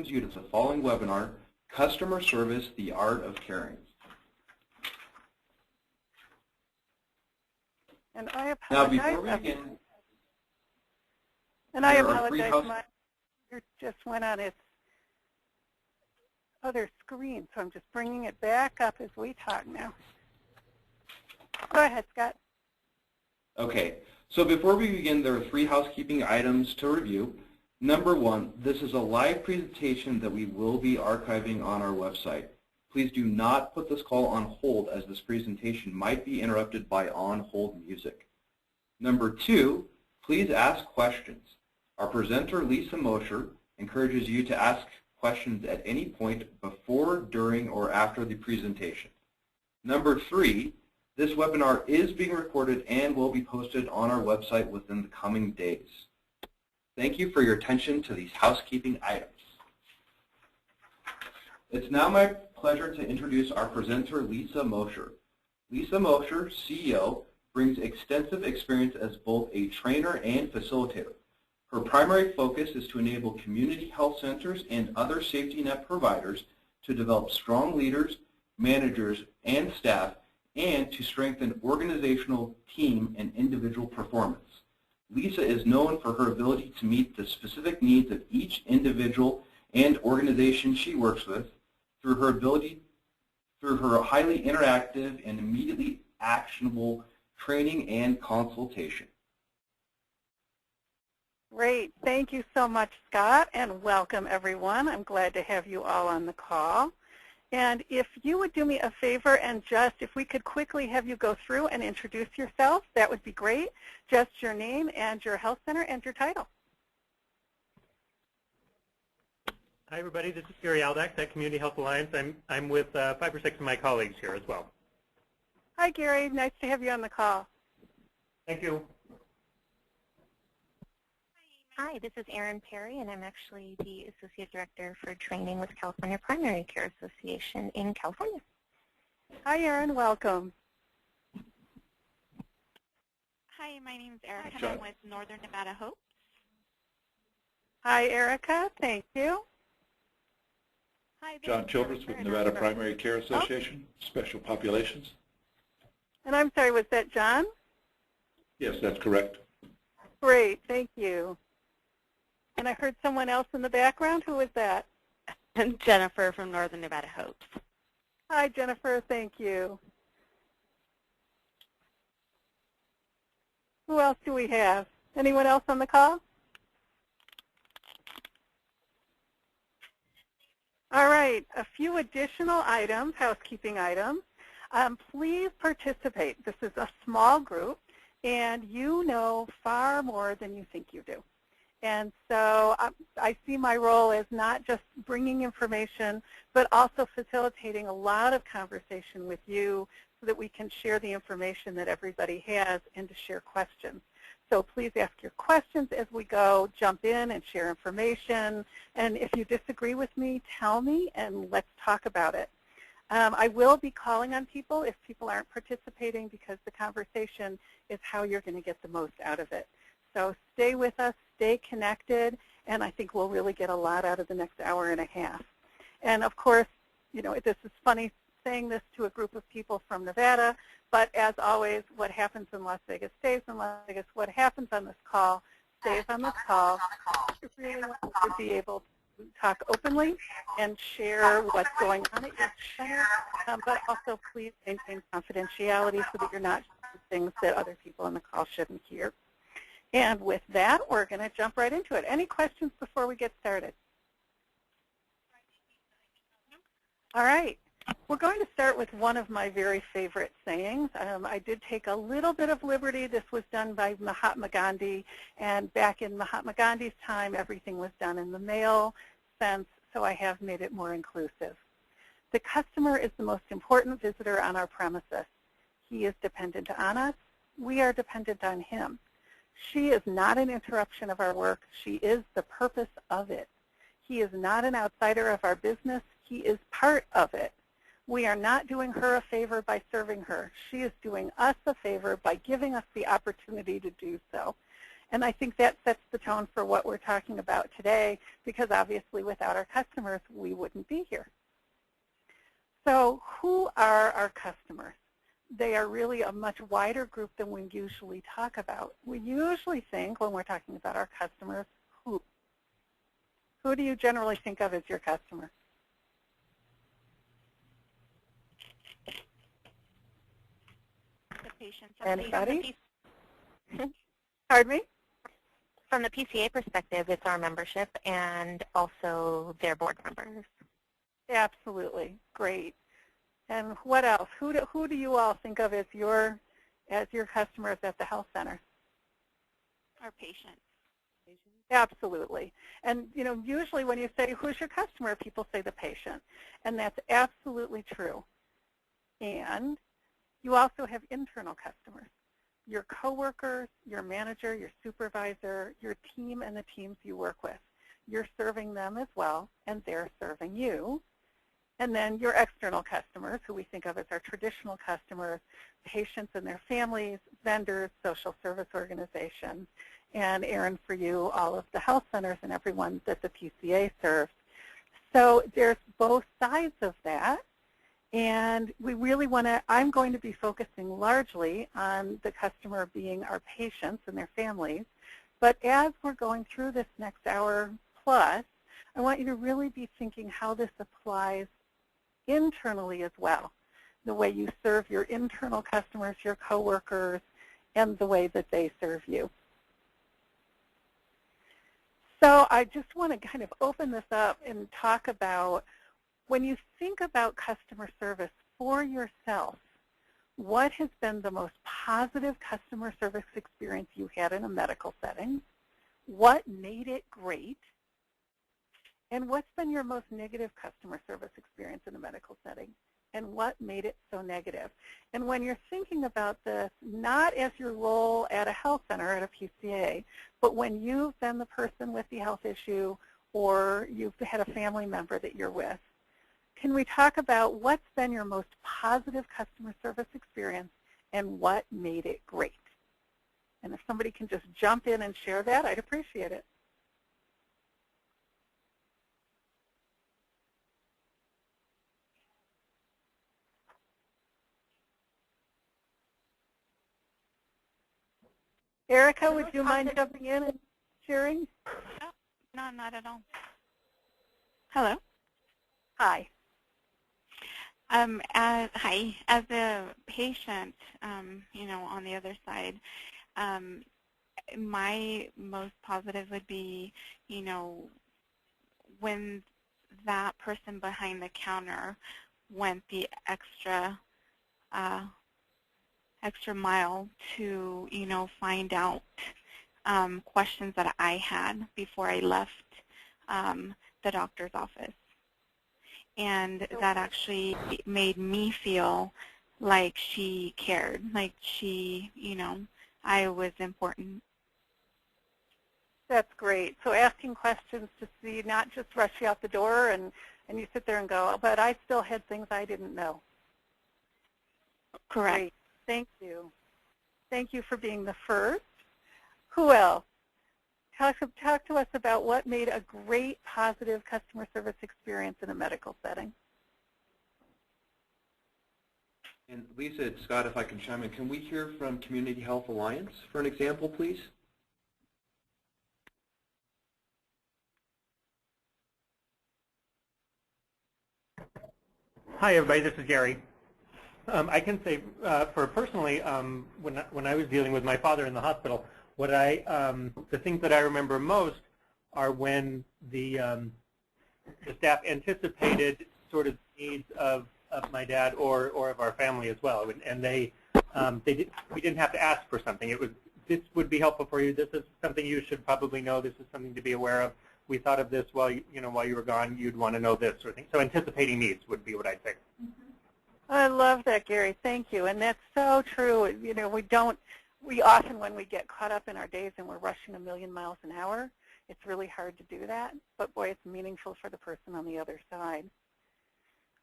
welcomes you to the following webinar, Customer Service, the Art of Caring. And I apologize. Now, before we begin, and I apologize, my computer just went on its other screen, so I'm just bringing it back up as we talk now. Go ahead, Scott. Okay, so before we begin, there are 3 housekeeping items to review. Number 1, this is a live presentation that we will be archiving on our website. Please do not put this call on hold, as this presentation might be interrupted by on-hold music. Number 2, please ask questions. Our presenter, Lisa Mosher, encourages you to ask questions at any point before, during, or after the presentation. Number 3, this webinar is being recorded and will be posted on our website within the coming days. Thank you for your attention to these housekeeping items. It's now my pleasure to introduce our presenter, Lisa Mosher. Lisa Mosher, CEO, brings extensive experience as both a trainer and facilitator. Her primary focus is to enable community health centers and other safety net providers to develop strong leaders, managers, and staff, and to strengthen organizational, team, and individual performance. Lisa is known for her ability to meet the specific needs of each individual and organization she works with through her highly interactive and immediately actionable training and consultation. Great. Thank you so much, Scott, and welcome, everyone. I'm glad to have you all on the call. And if you would do me a favor and just, if we could quickly have you go through and introduce yourself, that would be great. Just your name and your health center and your title. Hi, everybody. This is Gary Aldax at Community Health Alliance. I'm with 5 or 6 of my colleagues here as well. Hi, Gary. Nice to have you on the call. Thank you. Hi, this is Erin Perry, and I'm actually the Associate Director for Training with California Primary Care Association in California. Hi, Erin. Welcome. Hi, my name is Erica, and I'm with Northern Nevada Hope. Hi, Erica. Thank you. Hi, John Childress with Nevada Primary Care Association, Special Populations. And I'm sorry, was that John? Yes, that's correct. Great. Thank you. And I heard someone else in the background. Who was that? And Jennifer from Northern Nevada Hopes. Hi, Jennifer. Thank you. Who else do we have? Anyone else on the call? All right. A few additional items, housekeeping items. Please participate. This is a small group, and you know far more than you think you do. And so I see my role as not just bringing information, but also facilitating a lot of conversation with you so that we can share the information that everybody has and to share questions. So please ask your questions as we go, jump in and share information. And if you disagree with me, tell me and let's talk about it. I will be calling on people if people aren't participating, because the conversation is how you're going to get the most out of it. So stay with us, stay connected, and I think we'll really get a lot out of the next hour and a half. And of course, you know, this is funny saying this to a group of people from Nevada, but as always, what happens in Las Vegas stays in Las Vegas. What happens on this call stays on this call. We really want to be able to talk openly and share what's going on at your center, but also please maintain confidentiality so that you're not doing things that other people on the call shouldn't hear. And with that, we're going to jump right into it. Any questions before we get started? All right. We're going to start with one of my very favorite sayings. I did take a little bit of liberty. This was done by Mahatma Gandhi, and back in Mahatma Gandhi's time, everything was done in the male sense, so I have made it more inclusive. The customer is the most important visitor on our premises. He is dependent on us. We are dependent on him. She is not an interruption of our work. She is the purpose of it. He is not an outsider of our business. He is part of it. We are not doing her a favor by serving her. She is doing us a favor by giving us the opportunity to do so. And I think that sets the tone for what we're talking about today, because obviously without our customers, we wouldn't be here. So who are our customers? They are really a much wider group than we usually talk about. We usually think, when we're talking about our customers, who? Who do you generally think of as your customer? The patients. Anybody? Pardon me? From the PCA perspective, it's our membership and also their board members. Absolutely. Great. And what else? Who do you all think of as your customers at the health center? Our patients. Absolutely. And usually when you say who's your customer, people say the patient. And that's absolutely true. And you also have internal customers. Your coworkers, your manager, your supervisor, your team, and the teams you work with. You're serving them as well, and they're serving you. And then your external customers, who we think of as our traditional customers, patients and their families, vendors, social service organizations, and Erin, for you, all of the health centers and everyone that the PCA serves. So there's both sides of that. And we really want to, I'm going to be focusing largely on the customer being our patients and their families. But as we're going through this next hour plus, I want you to really be thinking how this applies internally as well, the way you serve your internal customers, your coworkers, and the way that they serve you. So I just want to kind of open this up and talk about, when you think about customer service for yourself, what has been the most positive customer service experience you had in a medical setting? What made it great? And what's been your most negative customer service experience in a medical setting? And what made it so negative? And when you're thinking about this, not as your role at a health center, at a PCA, but when you've been the person with the health issue or you've had a family member that you're with, can we talk about what's been your most positive customer service experience and what made it great? And if somebody can just jump in and share that, I'd appreciate it. Erica, would you mind jumping in and sharing? No, not at all. Hello. Hi. Hi. As a patient, on the other side, my most positive would be, when that person behind the counter went the extra mile to, find out questions that I had before I left the doctor's office. And that actually made me feel like she cared, like she, I was important. That's great. So asking questions to see, not just rush you out the door and you sit there and go, but I still had things I didn't know. Correct. Great. Thank you. Thank you for being the first. Who else? Talk to us about what made a great positive customer service experience in a medical setting. And Lisa, it's Scott, if I can chime in. Can we hear from Community Health Alliance for an example, please? Hi, everybody. This is Gary. I can say, personally, when I was dealing with my father in the hospital, the things that I remember most are when the staff anticipated sort of needs of my dad or of our family as well, and we didn't have to ask for something. It was, this would be helpful for you. This is something you should probably know. This is something to be aware of. We thought of this while you were gone. You'd want to know this sort of thing. So anticipating needs would be what I'd say. I love that, Gary. Thank you. And that's so true. We often, when we get caught up in our days and we're rushing a million miles an hour, it's really hard to do that. But boy, it's meaningful for the person on the other side.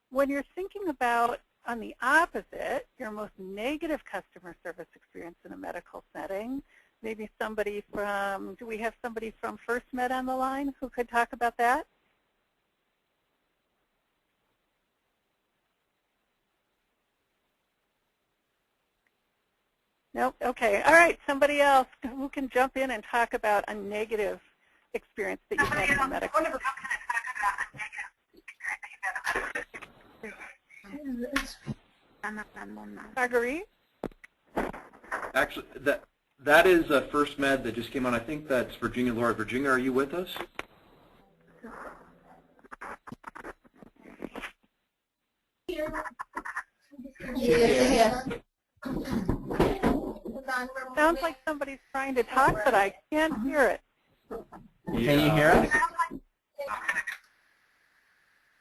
When you're thinking about, on the opposite, your most negative customer service experience in a medical setting, maybe somebody from, do we have somebody from First Med on the line who could talk about that? Nope. Okay. All right. Somebody else who can jump in and talk about a negative experience that you had in the medical. Marguerite? Actually, that is First Med that just came on. I think that's Virginia Laura. Virginia, are you with us? Yeah. Sounds like somebody's trying to talk, but I can't hear it. Can you hear us?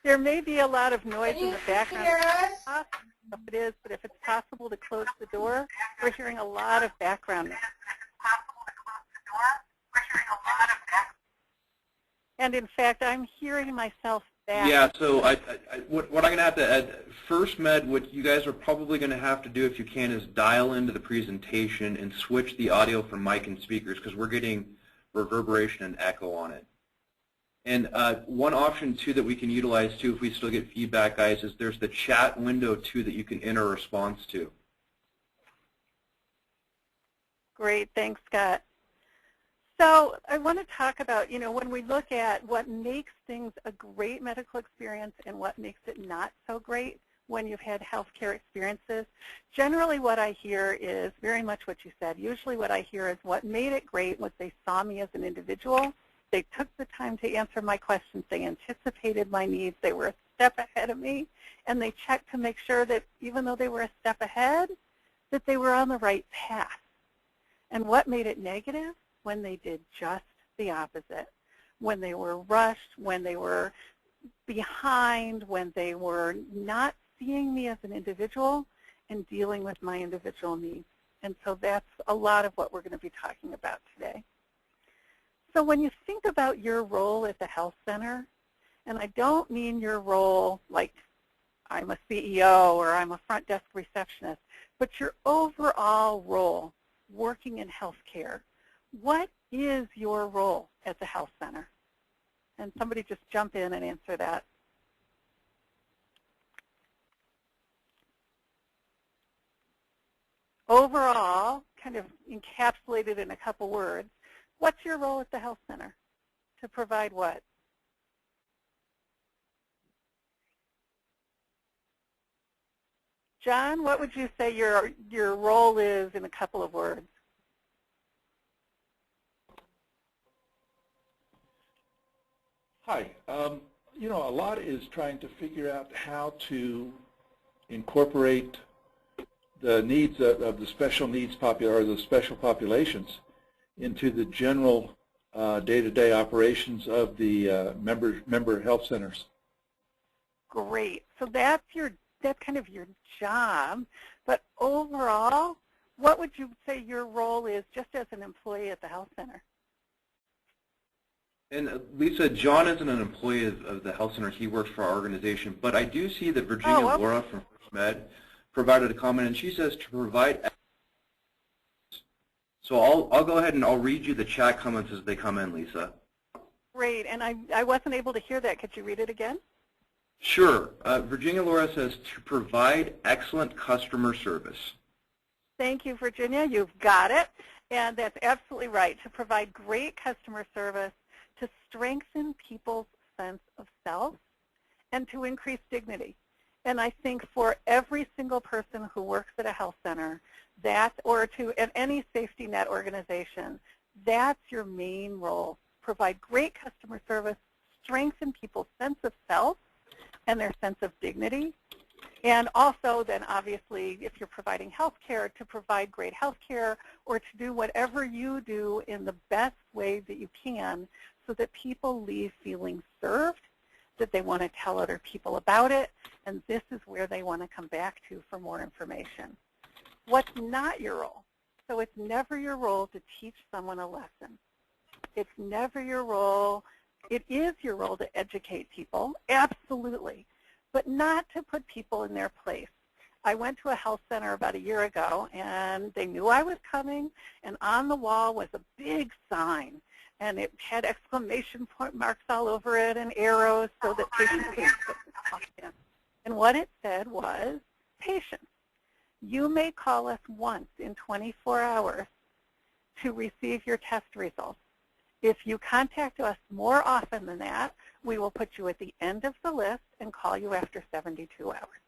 There may be a lot of noise in the background. If it is, but if it's possible to close the door, we're hearing a lot of background noise. And in fact, I'm hearing myself back. Yeah, so what I'm going to have to add, First Med, what you guys are probably going to have to do if you can is dial into the presentation and switch the audio from mic and speakers because we're getting reverberation and echo on it. And one option, too, that we can utilize, too, if we still get feedback, guys, is there's the chat window, too, that you can enter a response to. Great. Thanks, Scott. So I want to talk about, when we look at what makes things a great medical experience and what makes it not so great when you've had healthcare experiences, generally what I hear is very much what you said. Usually what I hear is what made it great was they saw me as an individual. They took the time to answer my questions. They anticipated my needs. They were a step ahead of me. And they checked to make sure that even though they were a step ahead, that they were on the right path. And what made it negative? When they did just the opposite. When they were rushed, when they were behind, when they were not seeing me as an individual and dealing with my individual needs. And so that's a lot of what we're going to be talking about today. So when you think about your role at the health center, and I don't mean your role like I'm a CEO or I'm a front desk receptionist, but your overall role working in healthcare, what is your role at the health center? And somebody just jump in and answer that. Overall, kind of encapsulated in a couple words, what's your role at the health center? To provide what? John, what would you say your role is in a couple of words? Hi. A lot is trying to figure out how to incorporate the needs of the special needs or the special populations into the general day-to-day operations of the member health centers. Great. So that's kind of your job. But overall, what would you say your role is just as an employee at the health center? And Lisa, John isn't an employee of the health center. He works for our organization. But I do see that Virginia Laura from First Med provided a comment, and she says to provide. So I'll go ahead and I'll read you the chat comments as they come in, Lisa. Great. And I wasn't able to hear that. Could you read it again? Sure. Virginia Laura says to provide excellent customer service. Thank you, Virginia. You've got it. And that's absolutely right. To provide great customer service, to strengthen people's sense of self, and to increase dignity. And I think for every single person who works at a health center, or at any safety net organization, that's your main role. Provide great customer service, strengthen people's sense of self and their sense of dignity, and also then obviously if you're providing health care, to provide great health care or to do whatever you do in the best way that you can so that people leave feeling served, that they want to tell other people about it, and this is where they want to come back to for more information. What's not your role? So it's never your role to teach someone a lesson. It's never your role. It is your role to educate people, absolutely, but not to put people in their place. I went to a health center about a year ago, and they knew I was coming, and on the wall was a big sign, and it had exclamation point marks all over it and arrows so that patients could walk in. And what it said was, patients, you may call us once in 24 hours to receive your test results. If you contact us more often than that, we will put you at the end of the list and call you after 72 hours.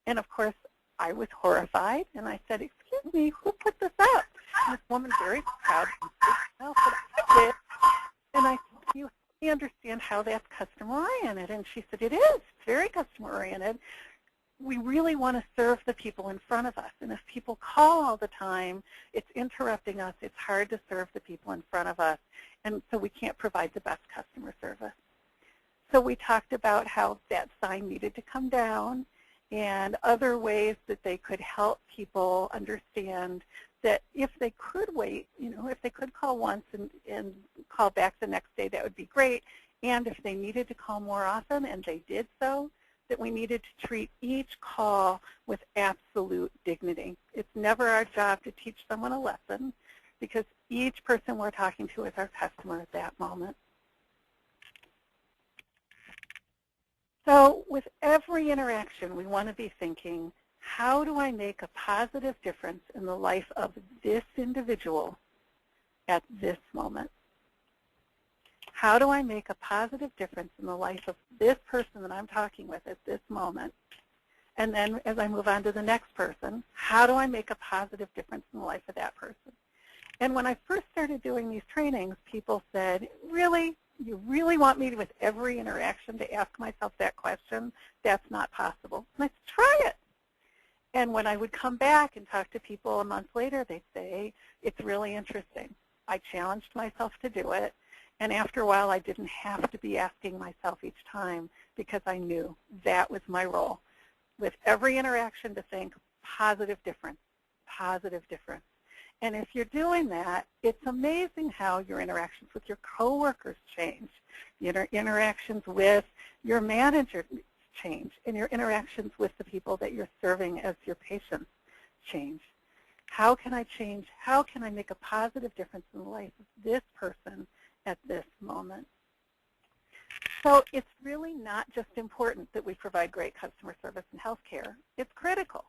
And of course, I was horrified, and I said, excuse me, who put this up? And this woman very proud said, I did. And I said, you understand how that's customer-oriented? And she said, it is. It's very customer-oriented. We really want to serve the people in front of us. And if people call all the time, it's interrupting us. It's hard to serve the people in front of us. And so we can't provide the best customer service. So we talked about how that sign needed to come down and other ways that they could help people understand that if they could wait, if they could call once and call back the next day, that would be great. And if they needed to call more often, and they did so, that we needed to treat each call with absolute dignity. It's never our job to teach someone a lesson, because each person we're talking to is our customer at that moment. So with every interaction, we want to be thinking, how do I make a positive difference in the life of this individual at this moment? How do I make a positive difference in the life of this person that I'm talking with at this moment? And then as I move on to the next person, how do I make a positive difference in the life of that person? And when I first started doing these trainings, people said, really? You really want me to, with every interaction, to ask myself that question? That's not possible. And I said, try it. And when I would come back and talk to people a month later, they'd say, it's really interesting. I challenged myself to do it. And after a while, I didn't have to be asking myself each time, because I knew that was my role. With every interaction, to think, positive difference, positive difference. And if you're doing that, it's amazing how your interactions with your coworkers change. Your interactions with your manager change, and your interactions with the people that you're serving as your patients change. How can I change? How can I make a positive difference in the life of this person at this moment? So it's really not just important that we provide great customer service in healthcare. It's critical.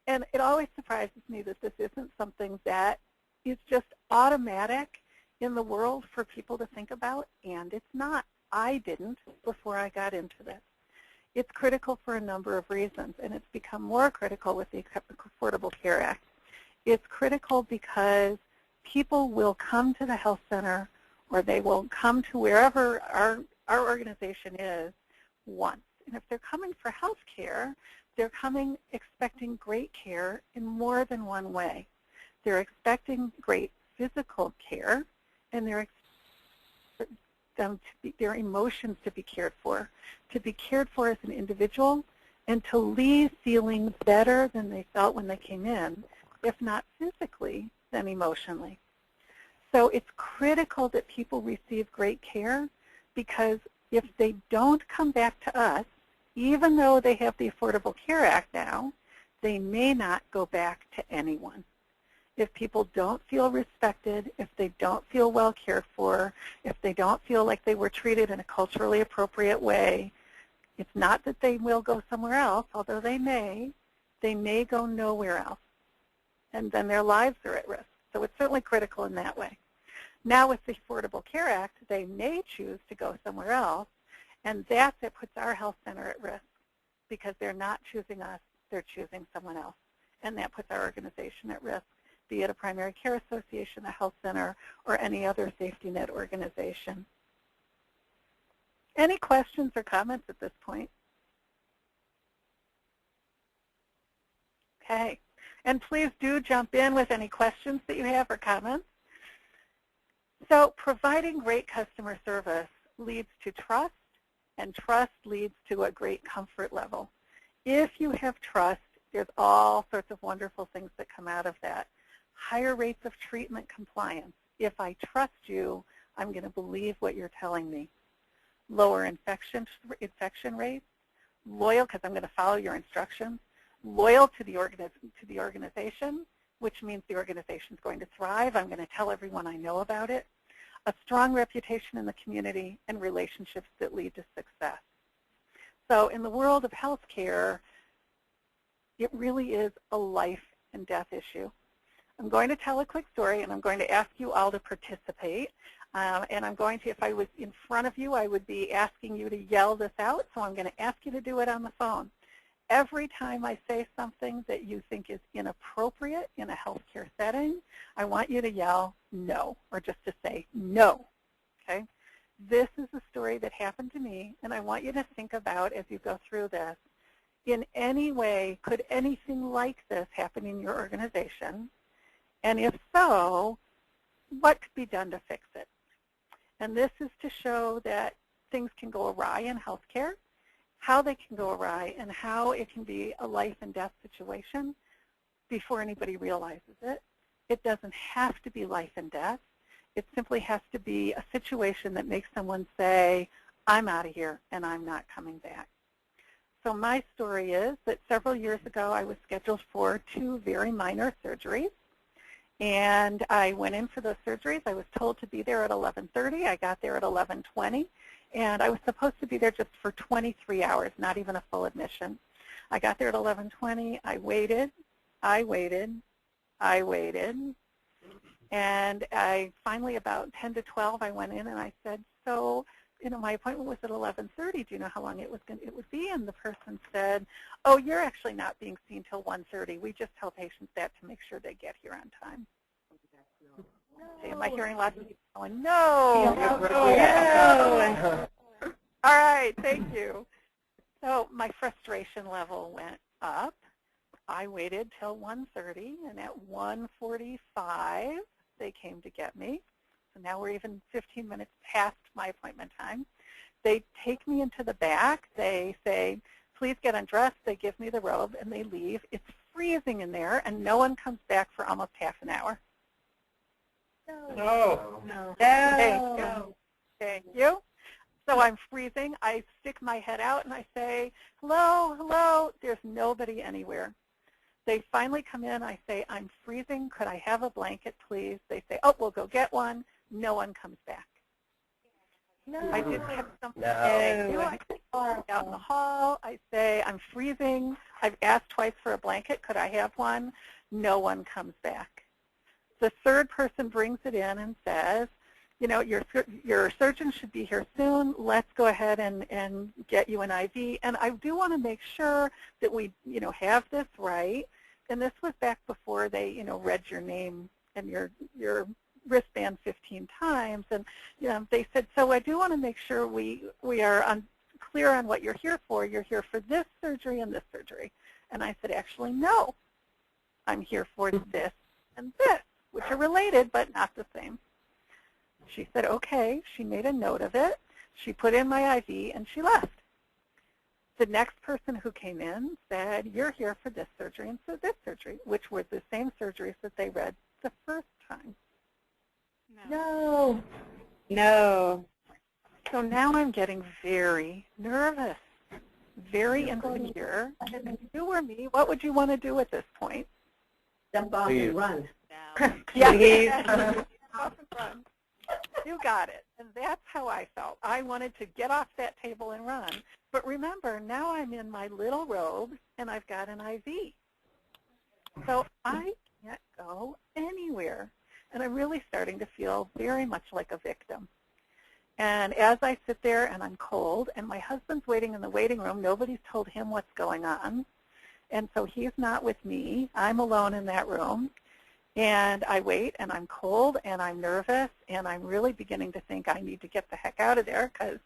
And it always surprises me that this isn't something that is just automatic in the world for people to think about, and it's not. I didn't before I got into this. It's critical for a number of reasons, and it's become more critical with the Affordable Care Act. It's critical because people will come to the health center, or they will come to wherever our organization is once. And if they're coming for health care, they're coming expecting great care in more than one way. They're expecting great physical care, and they're expecting their emotions to be cared for as an individual, and to leave feeling better than they felt when they came in, if not physically, then emotionally. So it's critical that people receive great care, because if they don't come back to us, even though they have the Affordable Care Act now, they may not go back to anyone. If people don't feel respected, if they don't feel well cared for, if they don't feel like they were treated in a culturally appropriate way, it's not that they will go somewhere else, although they may go nowhere else. And then their lives are at risk. So it's certainly critical in that way. Now with the Affordable Care Act, they may choose to go somewhere else, and that's what puts our health center at risk, because they're not choosing us, they're choosing someone else. And that puts our organization at risk, be it a primary care association, a health center, or any other safety net organization. Any questions or comments at this point? Okay. And please do jump in with any questions that you have or comments. So providing great customer service leads to trust, and trust leads to a great comfort level. If you have trust, there's all sorts of wonderful things that come out of that. Higher rates of treatment compliance. If I trust you, I'm going to believe what you're telling me. Lower infection rates. Loyal, because I'm going to follow your instructions. loyal to the organization, which means the organization is going to thrive. I'm going to tell everyone I know about it. A strong reputation in the community, and relationships that lead to success. So in the world of healthcare, it really is a life and death issue. I'm going to tell a quick story, and I'm going to ask you all to participate. And I'm going to, if I was in front of you, I would be asking you to yell this out. So I'm going to ask you to do it on the phone. Every time I say something that you think is inappropriate in a healthcare setting, I want you to yell no, or just to say no, okay? This is a story that happened to me, and I want you to think about as you go through this, in any way, could anything like this happen in your organization? And if so, what could be done to fix it? And this is to show that things can go awry in healthcare, how they can go awry, and how it can be a life and death situation before anybody realizes it. It doesn't have to be life and death. It simply has to be a situation that makes someone say, I'm out of here and I'm not coming back. So my story is that several years ago I was scheduled for 2 very minor surgeries. And I went in for those surgeries. I was told to be there at 11:30. I got there at 11:20. And I was supposed to be there just for 23 hours, not even a full admission. I got there at 11:20. I waited. And I finally, about 10 to 12, I went in and I said, so, you know, my appointment was at 11:30. Do you know how long it would be? And the person said, oh, you're actually not being seen till 1:30. We just tell patients that to make sure they get here on time. No. Am I hearing lots of people going, no? No. All right, thank you. So my frustration level went up. I waited till 1:30, and at 1:45, they came to get me. So now we're even 15 minutes past my appointment time. They take me into the back. They say, please get undressed. They give me the robe, and they leave. It's freezing in there, and no one comes back for almost half an hour. No. Thank you. Thank you. So I'm freezing. I stick my head out, and I say, hello, hello. There's nobody anywhere. They finally come in. I say, I'm freezing. Could I have a blanket, please? They say, oh, we'll go get one. No one comes back. No. I did have something say, I go out in the hall. I say, I'm freezing. I've asked twice for a blanket. Could I have one? No one comes back. The third person brings it in and says, you know, your surgeon should be here soon. Let's go ahead and get you an IV. And I do want to make sure that we, you know, have this right. And this was back before they, you know, read your name and your wristband 15 times. And, you know, they said, so I do want to make sure we are clear on what you're here for. You're here for this surgery and this surgery. And I said, actually, no. I'm here for this and this, which are related but not the same. She said, okay. She made a note of it. She put in my IV, and she left. The next person who came in said, you're here for this surgery and for this surgery, which were the same surgeries that they read the first time. No. No. So now I'm getting very nervous, very insecure. And if you were me, what would you want to do at this point? Jump off and run. Yeah. Off and run. You got it. And that's how I felt. I wanted to get off that table and run. But remember, now I'm in my little robe, and I've got an IV. So I can't go anywhere. And I'm really starting to feel very much like a victim. And as I sit there and I'm cold, and my husband's waiting in the waiting room, nobody's told him what's going on. And so he's not with me. I'm alone in that room. And I wait, and I'm cold, and I'm nervous, and I'm really beginning to think I need to get the heck out of there because,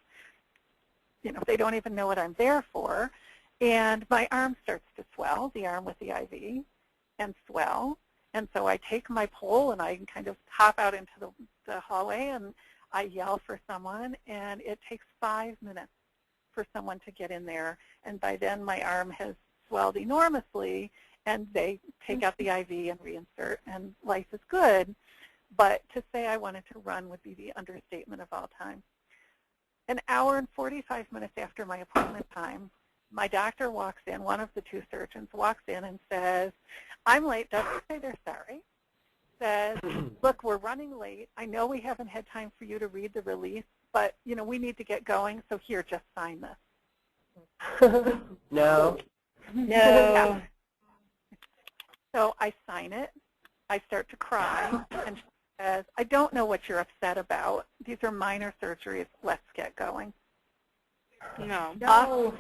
you know, they don't even know what I'm there for. And my arm starts to swell, the arm with the IV, and swell. And so I take my pole, and I kind of hop out into the hallway, and I yell for someone, and it takes 5 minutes for someone to get in there. And by then, my arm has swelled enormously, and they take out the IV and reinsert, and life is good. But to say I wanted to run would be the understatement of all time. An hour and 45 minutes after my appointment time, my doctor walks in, one of the two surgeons walks in and says, I'm late, doesn't say they're sorry, says, look, we're running late. I know we haven't had time for you to read the release, but we need to get going, so here, just sign this. No. No. So I sign it. I start to cry, and she says, I don't know what you're upset about. These are minor surgeries. Let's get going. No.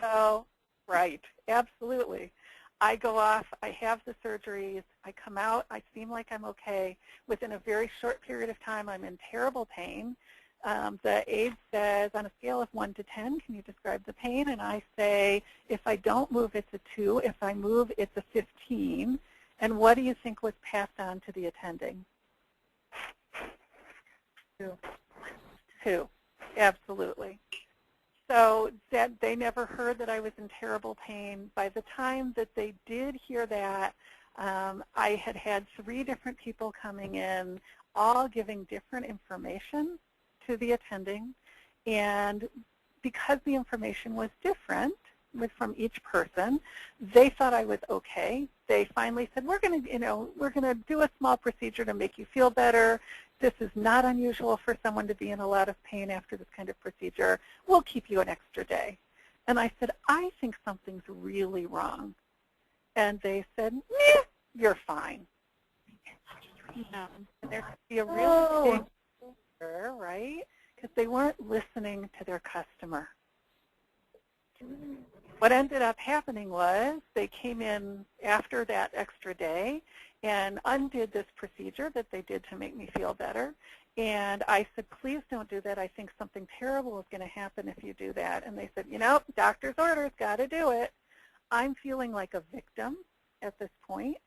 So, right, absolutely. I go off, I have the surgeries, I come out, I seem like I'm okay. Within a very short period of time, I'm in terrible pain. The aide says, on a scale of 1 to 10, can you describe the pain? And I say, if I don't move, it's a 2. If I move, it's a 15. And what do you think was passed on to the attending? 2. Absolutely. So that they never heard that I was in terrible pain. By the time that they did hear that, I had had 3 different people coming in, all giving different information to the attending. And because the information was different from each person, they thought I was okay. They finally said, we're going to do a small procedure to make you feel better. This is not unusual for someone to be in a lot of pain after this kind of procedure. We'll keep you an extra day. And I said, I think something's really wrong. And they said, meh, you're fine. No. And there could be a real big error, right? Because they weren't listening to their customer. What ended up happening was they came in after that extra day and undid this procedure that they did to make me feel better. And I said, please don't do that. I think something terrible is going to happen if you do that. And they said, doctor's orders, got to do it. I'm feeling like a victim at this point.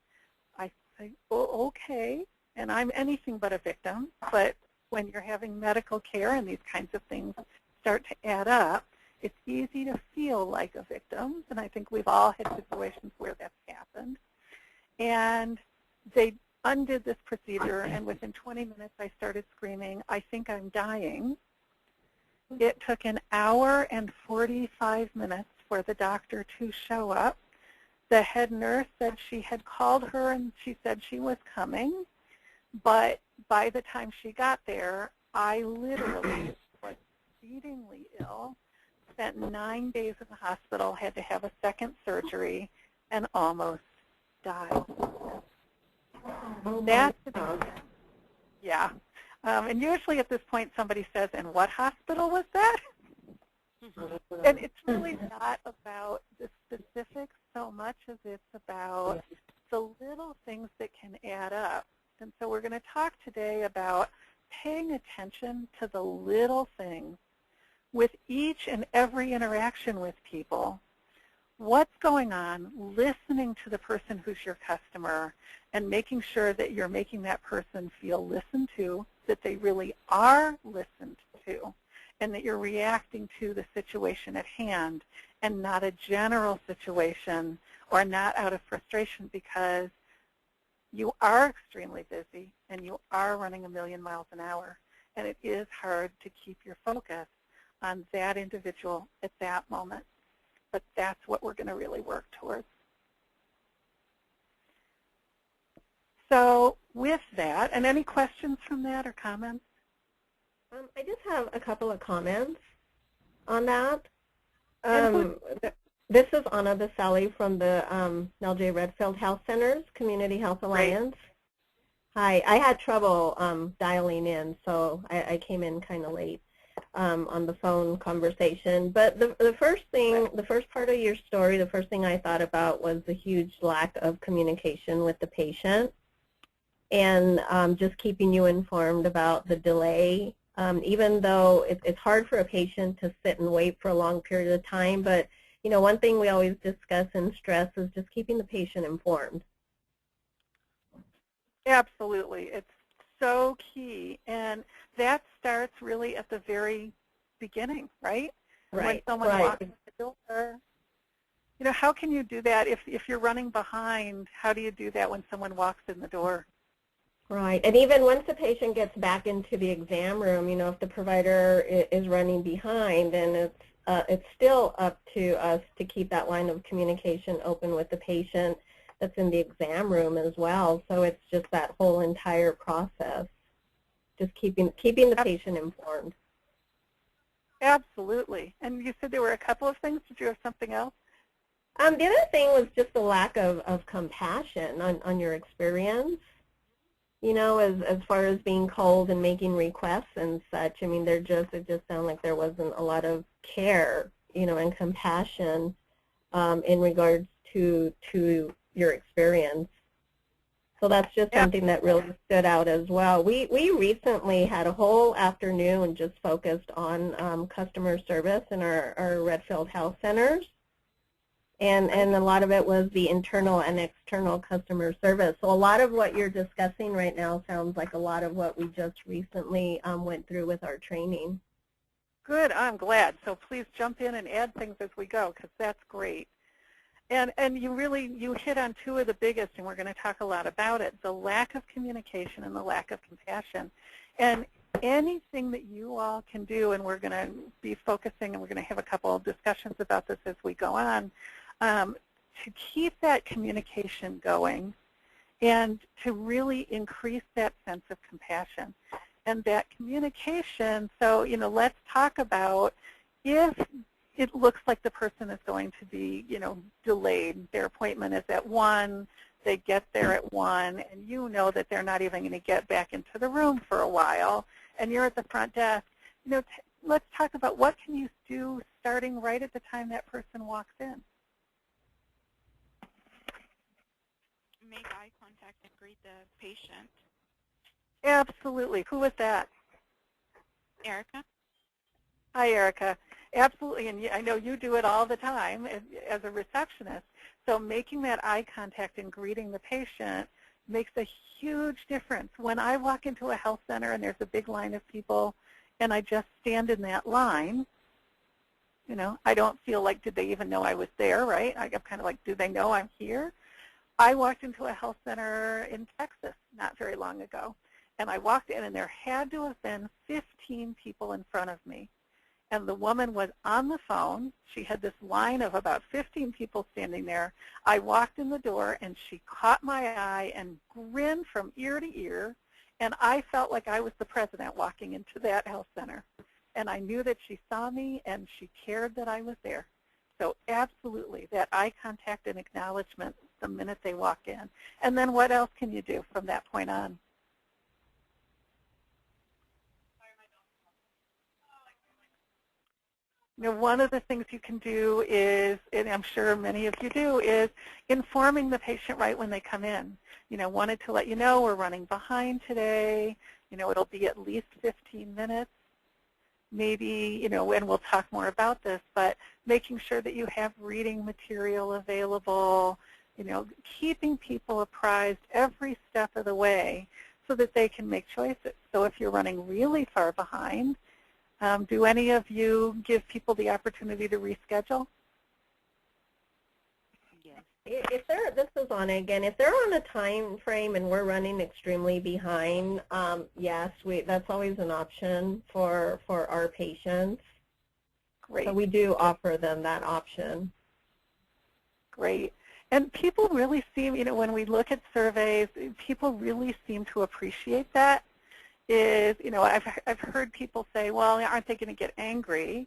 I say, oh, okay. And I'm anything but a victim. But when you're having medical care and these kinds of things start to add up, it's easy to feel like a victim. And I think we've all had situations where that's happened. And they undid this procedure, and within 20 minutes I started screaming, I think I'm dying. It took an hour and 45 minutes for the doctor to show up. The head nurse said she had called her and she said she was coming, but by the time she got there, I literally was exceedingly ill, spent 9 days in the hospital, had to have a second surgery, and almost died. That's yeah. And usually at this point somebody says, and what hospital was that? And it's really not about the specifics so much as it's about the little things that can add up. And so we're going to talk today about paying attention to the little things with each and every interaction with people. What's going on, listening to the person who's your customer, and making sure that you're making that person feel listened to, that they really are listened to, and that you're reacting to the situation at hand and not a general situation or not out of frustration because you are extremely busy and you are running a million miles an hour, and it is hard to keep your focus on that individual at that moment. But that's what we're going to really work towards. So with that, and any questions from that or comments? I just have a couple of comments on that. This is Anna Baselli from the Nell J. Redfield Health Centers Community Health Alliance. Hi, I had trouble dialing in, so I came in kind of late on the phone conversation. But the first part of your story, the first thing I thought about was the huge lack of communication with the patient, and just keeping you informed about the delay. Even though it's hard for a patient to sit and wait for a long period of time, but one thing we always discuss and stress is just keeping the patient informed. Absolutely. It's so key. And that starts really at the very beginning, right? Right. When someone walks in the door. How can you do that if you're running behind? How do you do that when someone walks in the door? Right. And even once the patient gets back into the exam room, if the provider is running behind, then it's still up to us to keep that line of communication open with the patient that's in the exam room as well. So it's just that whole entire process, just keeping the patient informed. Absolutely. And you said there were a couple of things. Did you have something else? The other thing was just the lack of compassion on your experience. You know, as far as being cold and making requests and such. I mean, it just sounded like there wasn't a lot of care, you know, and compassion in regards to your experience. So that's just something that really stood out as well. We recently had a whole afternoon just focused on customer service in our Redfield Health Centers. And a lot of it was the internal and external customer service. So a lot of what you're discussing right now sounds like a lot of what we just recently went through with our training. Good, I'm glad. So please jump in and add things as we go, because that's great. And you hit on two of the biggest, and we're going to talk a lot about it, the lack of communication and the lack of compassion. And anything that you all can do, and we're going to be focusing, and we're going to have a couple of discussions about this as we go on, to keep that communication going and to really increase that sense of compassion. And that communication, so, you know, let's talk about if it looks like the person is going to be, you know, delayed. Their appointment is at 1, they get there at 1, and you know that they're not even going to get back into the room for a while, and you're at the front desk. You know, let's talk about what can you do starting right at the time that person walks in. Make eye contact and greet the patient. Absolutely. Who was that? Erica? Hi, Erica. Absolutely, and I know you do it all the time as a receptionist. So making that eye contact and greeting the patient makes a huge difference. When I walk into a health center and there's a big line of people and I just stand in that line, you know, I don't feel like, did they even know I was there, right? I'm kind of like, do they know I'm here? I walked into a health center in Texas not very long ago, and I walked in and there had to have been 15 people in front of me. And the woman was on the phone. She had this line of about 15 people standing there. I walked in the door and she caught my eye and grinned from ear to ear, and I felt like I was the president walking into that health center. And I knew that she saw me and she cared that I was there. So absolutely, that eye contact and acknowledgement the minute they walk in. And then what else can you do from that point on? You know, one of the things you can do is, and I'm sure many of you do, is informing the patient right when they come in. You know, wanted to let you know we're running behind today. You know, it'll be at least 15 minutes. Maybe, you know, and we'll talk more about this, but making sure that you have reading material available, you know, keeping people apprised every step of the way so that they can make choices. So if you're running really far behind, do any of you give people the opportunity to reschedule? Yes. If they're, this is Anna again, if they're on a time frame and we're running extremely behind, yes, that's always an option for our patients. Great. So we do offer them that option. Great. And people really seem, you know, when we look at surveys, people really seem to appreciate that. Is, you know, I've heard people say, well, aren't they going to get angry?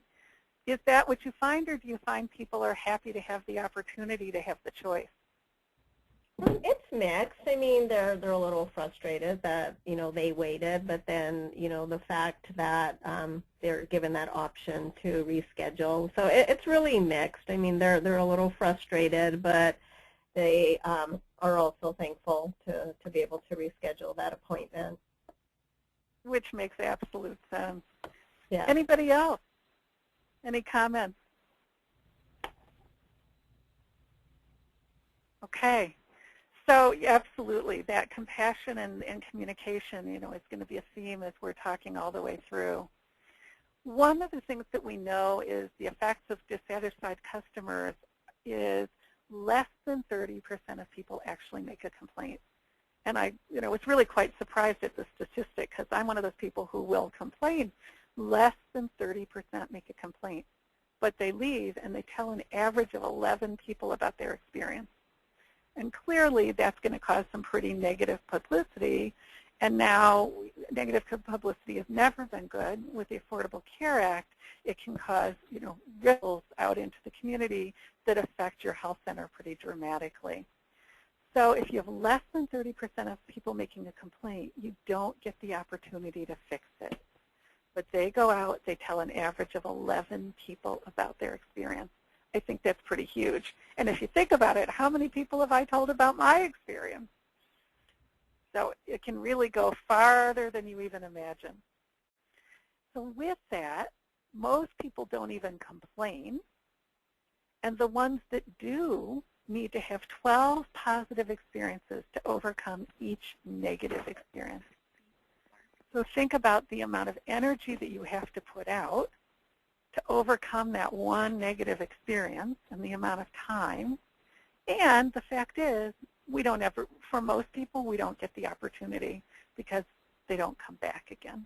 Is that what you find, or do you find people are happy to have the opportunity to have the choice? It's mixed. I mean, they're a little frustrated that, you know, they waited, but then, you know, the fact that they're given that option to reschedule. So it's really mixed. I mean, they're a little frustrated, but they are also thankful to be able to reschedule that appointment. Which makes absolute sense. Yeah. Anybody else? Any comments? Okay. So absolutely, that compassion and communication, you know, is going to be a theme as we're talking all the way through. One of the things that we know is the effects of dissatisfied customers is less than 30% of people actually make a complaint. And I, you know, was really quite surprised at the statistic because I'm one of those people who will complain. Less than 30% make a complaint. but they leave and they tell an average of 11 people about their experience. And clearly that's going to cause some pretty negative publicity. And now negative publicity has never been good. With the Affordable Care Act, it can cause, ripples out into the community that affect your health center pretty dramatically. So if you have less than 30% of people making a complaint, you don't get the opportunity to fix it. But they go out, they tell an average of 11 people about their experience. I think that's pretty huge. And if you think about it, how many people have I told about my experience? So it can really go farther than you even imagine. So with that, most people don't even complain. And the ones that do need to have 12 positive experiences to overcome each negative experience. So think about the amount of energy that you have to put out to overcome that one negative experience and the amount of time. And the fact is, we don't ever, for most people, we don't get the opportunity because they don't come back again.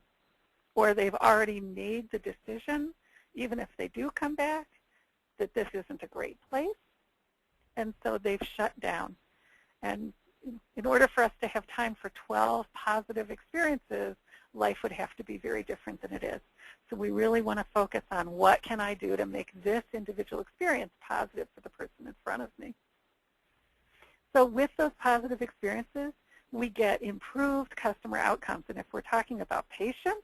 Or they've already made the decision, even if they do come back, that this isn't a great place. And so they've shut down. And in order for us to have time for 12 positive experiences, life would have to be very different than it is. So we really want to focus on what can I do to make this individual experience positive for the person in front of me. So with those positive experiences, we get improved customer outcomes. And if we're talking about patients,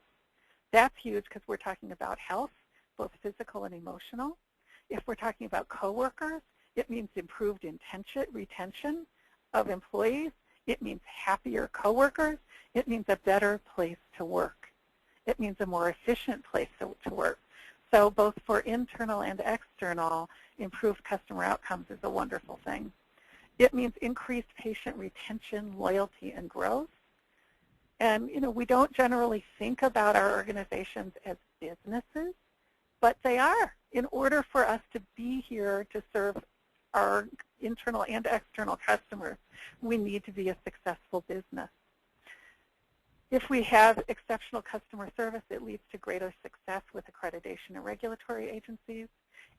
that's huge because we're talking about health, both physical and emotional. If we're talking about coworkers, it means improved retention of employees. It means happier coworkers. It means a better place to work. It means a more efficient place to work. So both for internal and external, improved customer outcomes is a wonderful thing. It means increased patient retention, loyalty, and growth. And we don't generally think about our organizations as businesses, but they are. In order for us to be here to serve our internal and external customers, we need to be a successful business. If we have exceptional customer service, it leads to greater success with accreditation and regulatory agencies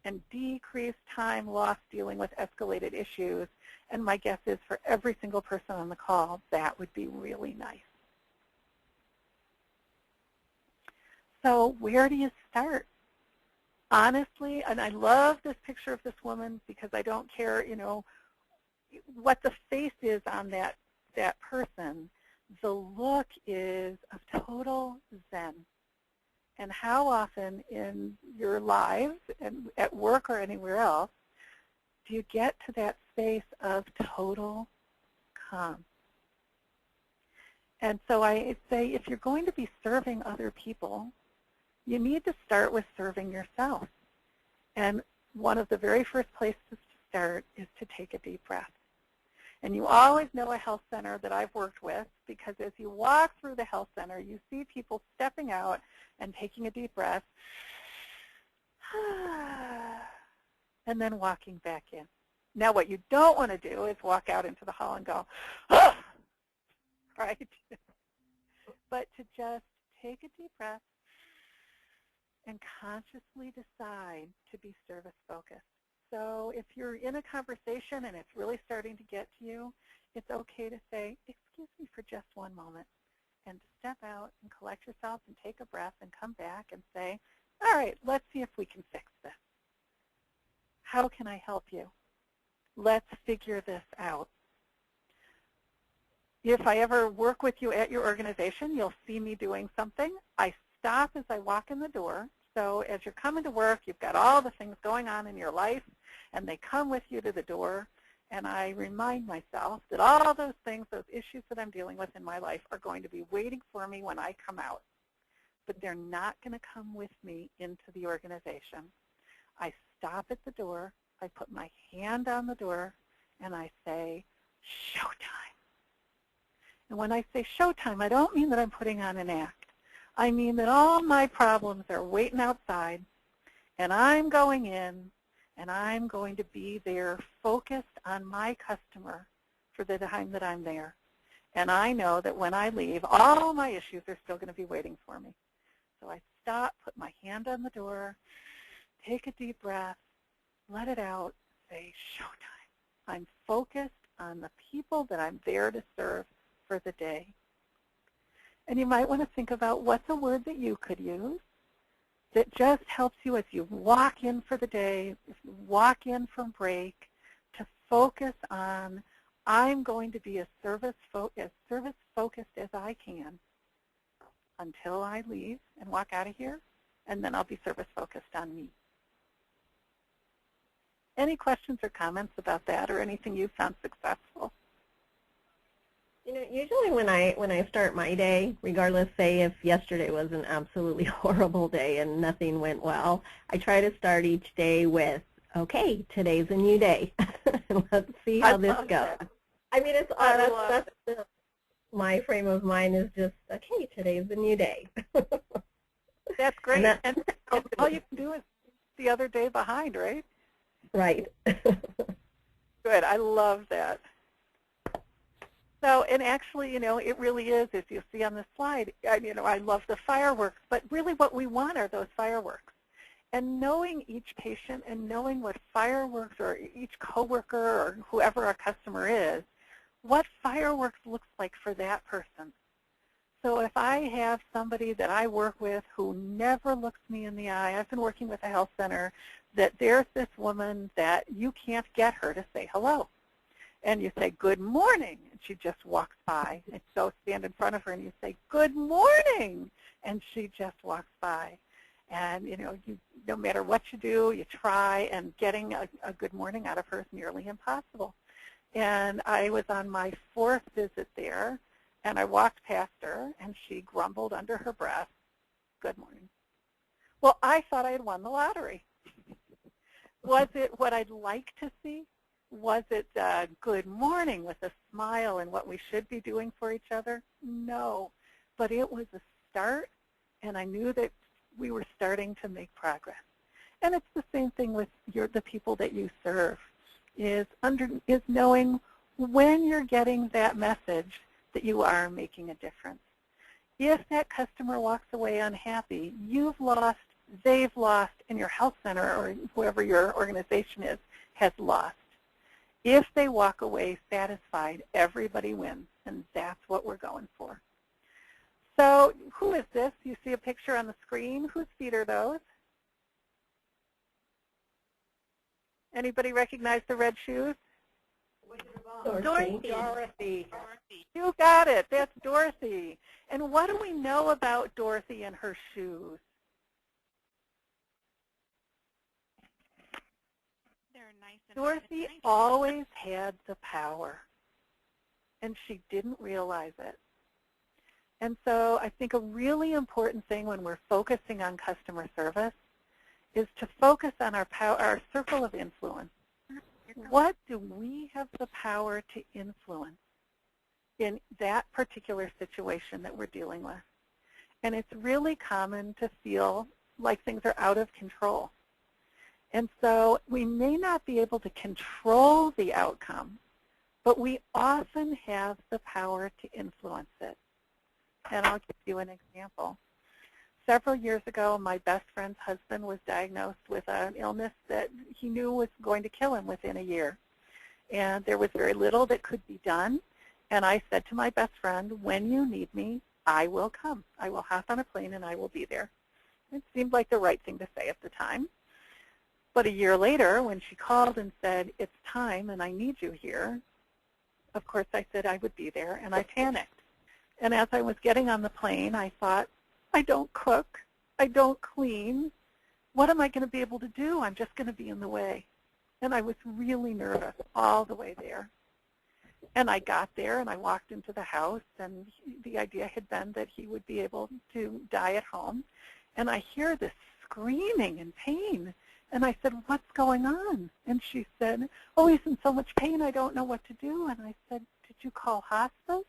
and decreased time lost dealing with escalated issues. And my guess is for every single person on the call, that would be really nice. So where do you start? Honestly, and I love this picture of this woman because I don't care, what the face is on that person. The look is of total zen. And how often in your lives, and at work or anywhere else, do you get to that space of total calm? And so I say if you're going to be serving other people, you need to start with serving yourself. And one of the very first places to start is to take a deep breath. And you always know a health center that I've worked with because as you walk through the health center, you see people stepping out and taking a deep breath and then walking back in. Now what you don't want to do is walk out into the hall and go, right? But to just take a deep breath and consciously decide to be service-focused. So if you're in a conversation and it's really starting to get to you, it's okay to say, excuse me for just one moment, and to step out and collect yourself and take a breath and come back and say, all right, let's see if we can fix this. How can I help you? Let's figure this out. If I ever work with you at your organization, you'll see me doing something. I stop as I walk in the door. So as you're coming to work, you've got all the things going on in your life, and they come with you to the door, and I remind myself that all those things, those issues that I'm dealing with in my life are going to be waiting for me when I come out. But they're not going to come with me into the organization. I stop at the door, I put my hand on the door, and I say, showtime. And when I say showtime, I don't mean that I'm putting on an act. I mean that all my problems are waiting outside, and I'm going in, and I'm going to be there focused on my customer for the time that I'm there. And I know that when I leave, all my issues are still going to be waiting for me. So I stop, put my hand on the door, take a deep breath, let it out, say, showtime. I'm focused on the people that I'm there to serve for the day. And you might want to think about what's a word that you could use that just helps you as you walk in for the day, walk in from break, to focus on, I'm going to be as service-focused as I can until I leave and walk out of here, and then I'll be service-focused on me. Any questions or comments about that, or anything you found successful? You know, usually when I start my day, regardless, say if yesterday was an absolutely horrible day and nothing went well, I try to start each day with, okay, today's a new day. Let's see how this goes. That. I mean, it's my frame of mind is just, okay, today's a new day. That's great. And all you can do is the other day behind, right? Right. Good. I love that. So, and actually, you know, it really is, as you see on the slide, you know, I love the fireworks, but really what we want are those fireworks. And knowing each patient and knowing what fireworks, or each coworker or whoever our customer is, what fireworks looks like for that person. So if I have somebody that I work with who never looks me in the eye, I've been working with a health center, that there's this woman that you can't get her to say hello. And you say, good morning, and she just walks by. And so stand in front of her and you say, good morning, and she just walks by. And, you know, no matter what you do, you try, and getting a good morning out of her is nearly impossible. And I was on my 4th visit there, and I walked past her, and she grumbled under her breath, good morning. Well, I thought I had won the lottery. Was it what I'd like to see? Was it good morning with a smile and what we should be doing for each other? No, but it was a start, and I knew that we were starting to make progress. And it's the same thing with the people that you serve, is knowing when you're getting that message that you are making a difference. If that customer walks away unhappy, you've lost, they've lost, and your health center or whoever your organization is has lost. If they walk away satisfied, everybody wins, and that's what we're going for. So who is this? You see a picture on the screen. Whose feet are those? Anybody recognize the red shoes? Dorothy. You got it. That's Dorothy. And what do we know about Dorothy and her shoes? Dorothy always had the power, and she didn't realize it. And so I think a really important thing when we're focusing on customer service is to focus on our circle of influence. What do we have the power to influence in that particular situation that we're dealing with? And it's really common to feel like things are out of control. And so we may not be able to control the outcome, but we often have the power to influence it. And I'll give you an example. Several years ago, my best friend's husband was diagnosed with an illness that he knew was going to kill him within a year. And there was very little that could be done. And I said to my best friend, when you need me, I will come. I will hop on a plane and I will be there. It seemed like the right thing to say at the time. But a year later, when she called and said, it's time and I need you here, of course I said I would be there, and I panicked. And as I was getting on the plane, I thought, I don't cook, I don't clean. What am I going to be able to do? I'm just going to be in the way. And I was really nervous all the way there. And I got there and I walked into the house, and the idea had been that he would be able to die at home. And I hear this screaming and pain. And I said, what's going on? And she said, oh, he's in so much pain, I don't know what to do. And I said, did you call hospice?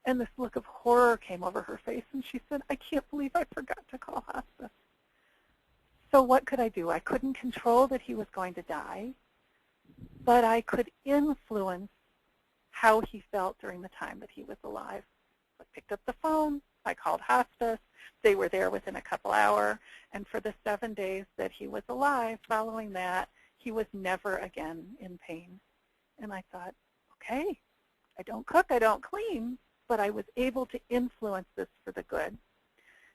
And this look of horror came over her face, and she said, I can't believe I forgot to call hospice. So what could I do? I couldn't control that he was going to die, but I could influence how he felt during the time that he was alive. I picked up the phone, I called hospice, they were there within a couple hours, And for the 7 days that he was alive following that, he was never again in pain. And I thought, okay, I don't cook, I don't clean, but I was able to influence this for the good.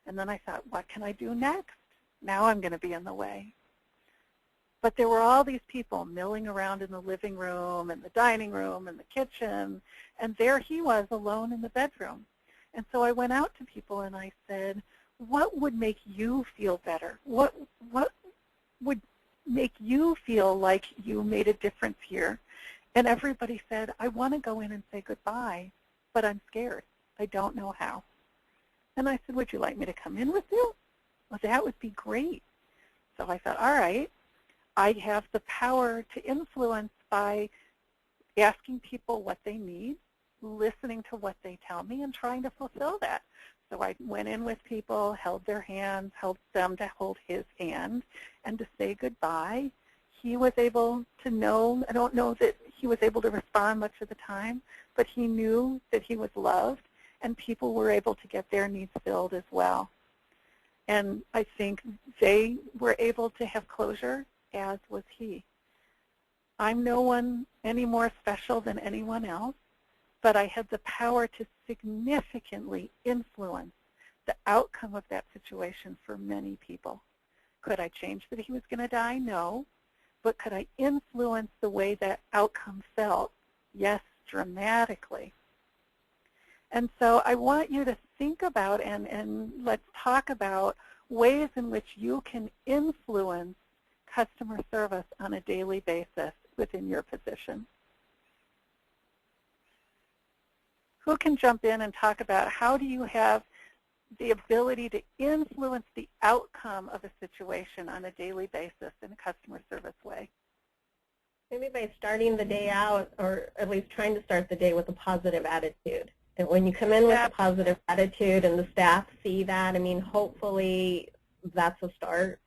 And then I thought, what can I do next? Now I'm going to be in the way. But there were all these people milling around in the living room and the dining room and the kitchen, and there he was alone in the bedroom. And so I went out to people and I said, what would make you feel better? What would make you feel like you made a difference here? And everybody said, I want to go in and say goodbye, but I'm scared. I don't know how. And I said, would you like me to come in with you? Well, that would be great. So I thought, all right, I have the power to influence by asking people what they need, listening to what they tell me, and trying to fulfill that. So I went in with people, held their hands, helped them to hold his hand, and to say goodbye. He was able to know, I don't know that he was able to respond much of the time, but he knew that he was loved, and people were able to get their needs filled as well. And I think they were able to have closure, as was he. I'm no one any more special than anyone else, but I had the power to significantly influence the outcome of that situation for many people. Could I change that he was going to die? No. But could I influence the way that outcome felt? Yes, dramatically. And so I want you to think about and let's talk about ways in which you can influence customer service on a daily basis within your position. Who can jump in and talk about how do you have the ability to influence the outcome of a situation on a daily basis in a customer service way? Maybe by starting the day out, or at least trying to start the day with a positive attitude. And when you come in with a positive attitude and the staff see that, I mean, hopefully that's a start.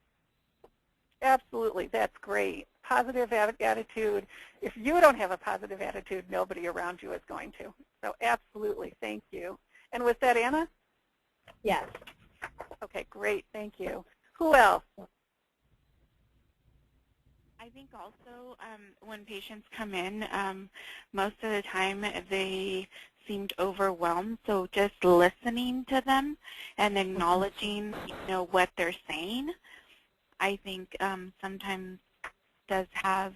Absolutely, that's great. Positive attitude. If you don't have a positive attitude, nobody around you is going to. So absolutely, thank you. And was that Anna? Yes. Okay, great, thank you. Who else? I think also when patients come in, most of the time they seemed overwhelmed, so just listening to them and acknowledging, what they're saying, I think sometimes does have,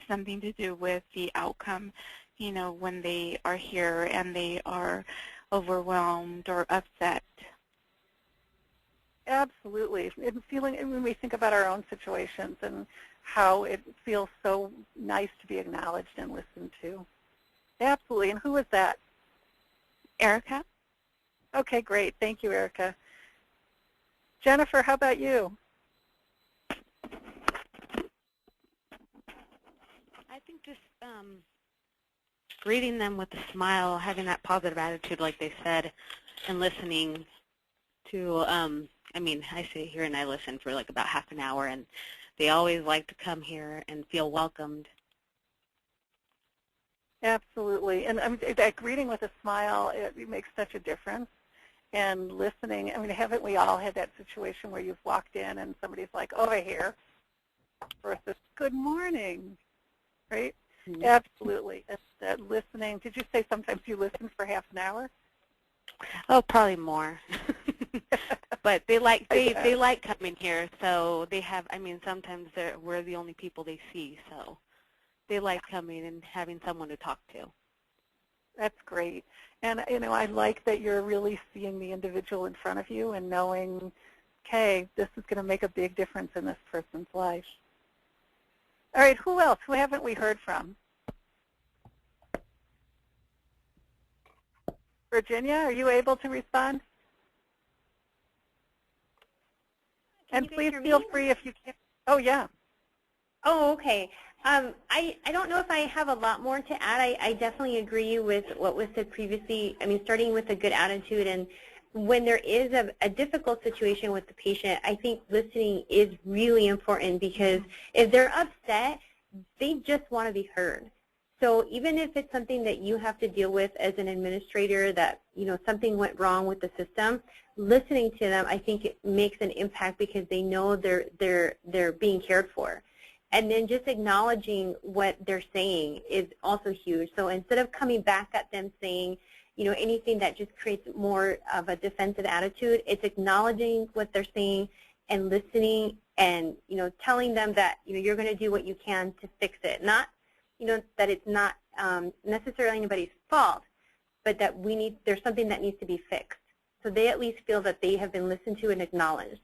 something to do with the outcome, when they are here and they are overwhelmed or upset. Absolutely. And when we think about our own situations and how it feels so nice to be acknowledged and listened to. Absolutely. And who was that? Erica? Okay, great. Thank you, Erica. Jennifer, how about you? I think just greeting them with a smile, having that positive attitude like they said, and listening to, I sit here and I listen for like about half an hour, and they always like to come here and feel welcomed. Absolutely. And that greeting with a smile, it makes such a difference. And listening, haven't we all had that situation where you've walked in and somebody's like, over here, versus good morning, right? Mm-hmm. Absolutely. It's that listening. Did you say sometimes you listen for half an hour? Oh, probably more. But they like coming here, so they have, sometimes we're the only people they see, so they like coming and having someone to talk to. That's great. And, I like that you're really seeing the individual in front of you and knowing, okay, this is going to make a big difference in this person's life. All right, who else? Who haven't we heard from? Virginia, are you able to respond? And please feel free if you can. Oh, yeah. Oh, okay. I don't know if I have a lot more to add. I definitely agree with what was said previously. Starting with a good attitude, and when there is a difficult situation with the patient, I think listening is really important, because if they're upset, they just want to be heard. So even if it's something that you have to deal with as an administrator, that something went wrong with the system, listening to them, I think it makes an impact because they know they're being cared for. And then just acknowledging what they're saying is also huge. So instead of coming back at them saying, anything that just creates more of a defensive attitude, it's acknowledging what they're saying and listening and, telling them that, you're going to do what you can to fix it. Not, that it's not necessarily anybody's fault, but that there's something that needs to be fixed. So they at least feel that they have been listened to and acknowledged.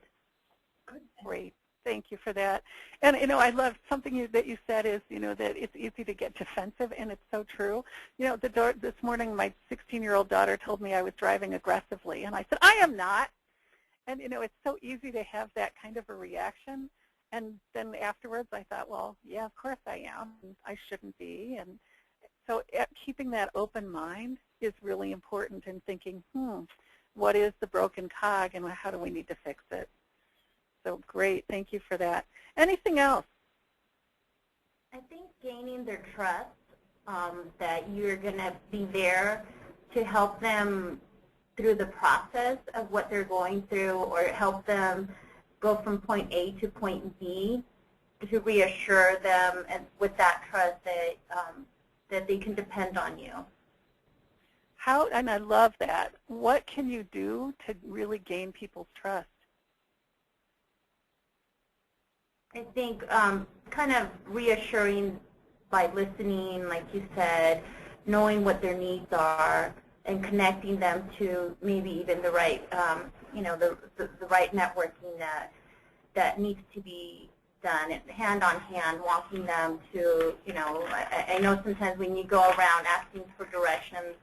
Great. Thank you for that. And, I love something that you said is, that it's easy to get defensive, and it's so true. This morning, my 16-year-old daughter told me I was driving aggressively, and I said, I am not. And, it's so easy to have that kind of a reaction. And then afterwards, I thought, well, yeah, of course I am. I shouldn't be. And so keeping that open mind is really important in thinking, what is the broken cog, and how do we need to fix it? So great. Thank you for that. Anything else? I think gaining their trust, that you're going to be there to help them through the process of what they're going through, or help them go from point A to point B, to reassure them and with that trust that they can depend on you. And I love that. What can you do to really gain people's trust? I think kind of reassuring by listening, like you said, knowing what their needs are, and connecting them to maybe even the right, the right networking that needs to be done, hand on hand, walking them to, I know sometimes when you go around asking for directions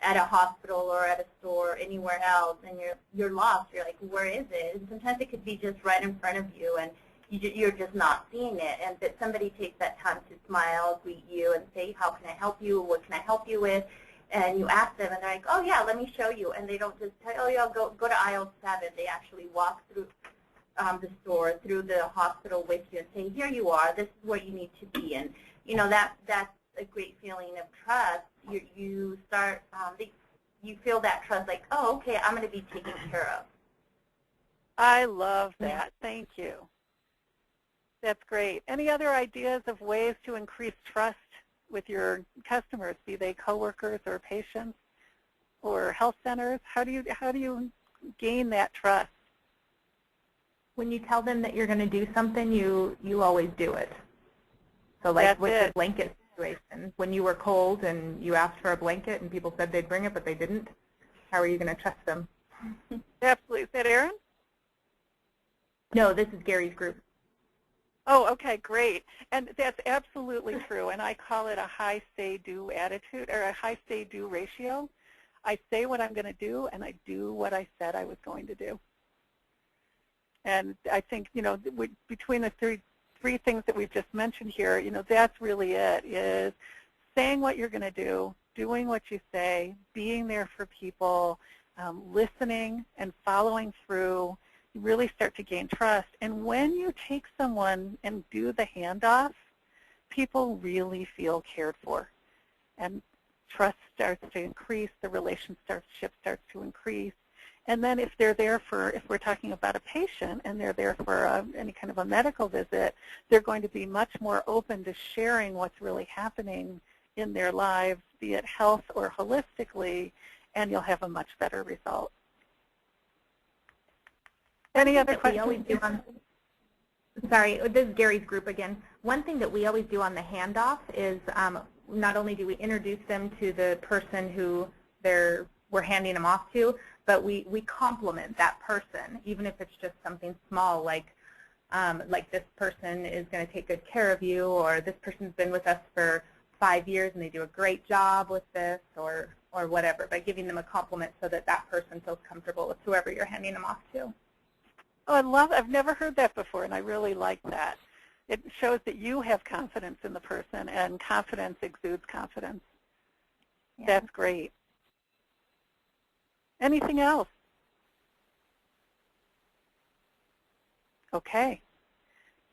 at a hospital or at a store or anywhere else, and you're lost, you're like, where is it? And sometimes it could be just right in front of you, and you're just not seeing it. And that somebody takes that time to smile, greet you, and say, how can I help you? What can I help you with? And you ask them, and they're like, oh, yeah, let me show you. And they don't just tell you, oh, yeah, go to aisle 7. They actually walk through the store, through the hospital with you and say, here you are. This is where you need to be. And, that's a great feeling of trust. You start, you feel that trust, like, oh, okay, I'm going to be taken care of. I love that. Thank you. That's great. Any other ideas of ways to increase trust with your customers, be they coworkers or patients or health centers? How do you gain that trust? When you tell them that you're going to do something, you always do it. So like with the blanket situation, when you were cold and you asked for a blanket and people said they'd bring it but they didn't, how are you going to trust them? Absolutely. Is that Erin? No, this is Gary's group. Oh, okay, great. And that's absolutely true. And I call it a high say-do attitude, or a high say-do ratio. I say what I'm going to do, and I do what I said I was going to do. And I think, between the three things that we've just mentioned here, that's really it, is saying what you're going to do, doing what you say, being there for people, listening and following through. You really start to gain trust. And when you take someone and do the handoff, people really feel cared for. And trust starts to increase, the relationship starts to increase. And then if we're talking about a patient and they're there for any kind of a medical visit, they're going to be much more open to sharing what's really happening in their lives, be it health or holistically, and you'll have a much better result. Any other questions? Sorry, this is Gary's group again. One thing that we always do on the handoff is not only do we introduce them to the person who we're handing them off to, but we compliment that person, even if it's just something small, like this person is going to take good care of you, or this person's been with us for 5 years and they do a great job with this, or whatever, by giving them a compliment so that that person feels comfortable with whoever you're handing them off to. Oh, I've never heard that before, and I really like that. It shows that you have confidence in the person, and confidence exudes confidence. Yeah. That's great. Anything else? Okay.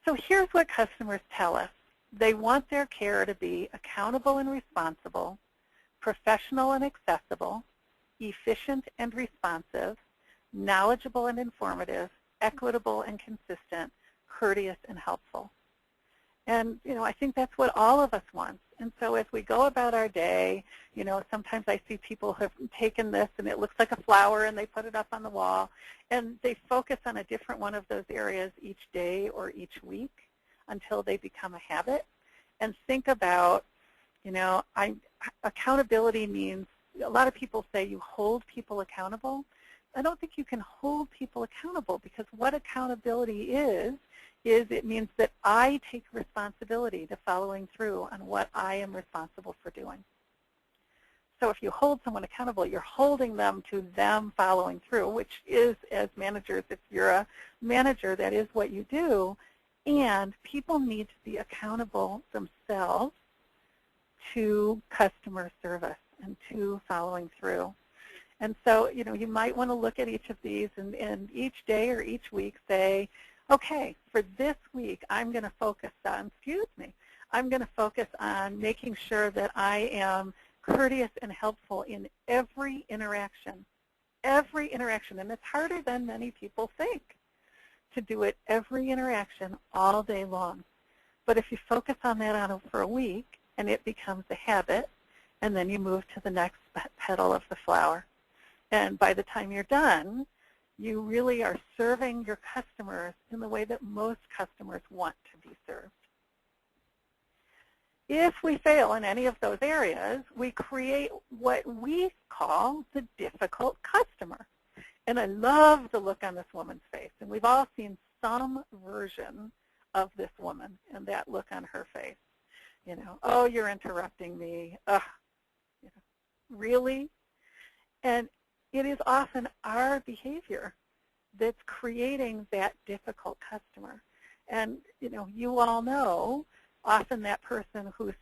So here's what customers tell us. They want their care to be accountable and responsible, professional and accessible, efficient and responsive, knowledgeable and informative, equitable and consistent, courteous and helpful. And, I think that's what all of us want. And so as we go about our day, sometimes I see people who have taken this and it looks like a flower and they put it up on the wall and they focus on a different one of those areas each day or each week until they become a habit. And think about, accountability means, a lot of people say you hold people accountable. I don't think you can hold people accountable, because what accountability is it means that I take responsibility to following through on what I am responsible for doing. So if you hold someone accountable, you're holding them to them following through, which is, as managers, if you're a manager, that is what you do. And people need to be accountable themselves to customer service and to following through. And so, you might want to look at each of these and each day or each week say, okay, for this week, I'm going to focus on, I'm going to focus on making sure that I am courteous and helpful in every interaction. Every interaction. And it's harder than many people think to do it every interaction all day long. But if you focus on that for a week and it becomes a habit, and then you move to the next petal of the flower. And by the time you're done, you really are serving your customers in the way that most customers want to be served. If we fail in any of those areas, we create what we call the difficult customer. And I love the look on this woman's face. And we've all seen some version of this woman and that look on her face. Oh, you're interrupting me. Ugh. Really? And it is often our behavior that's creating that difficult customer. And, you all know, often that person who's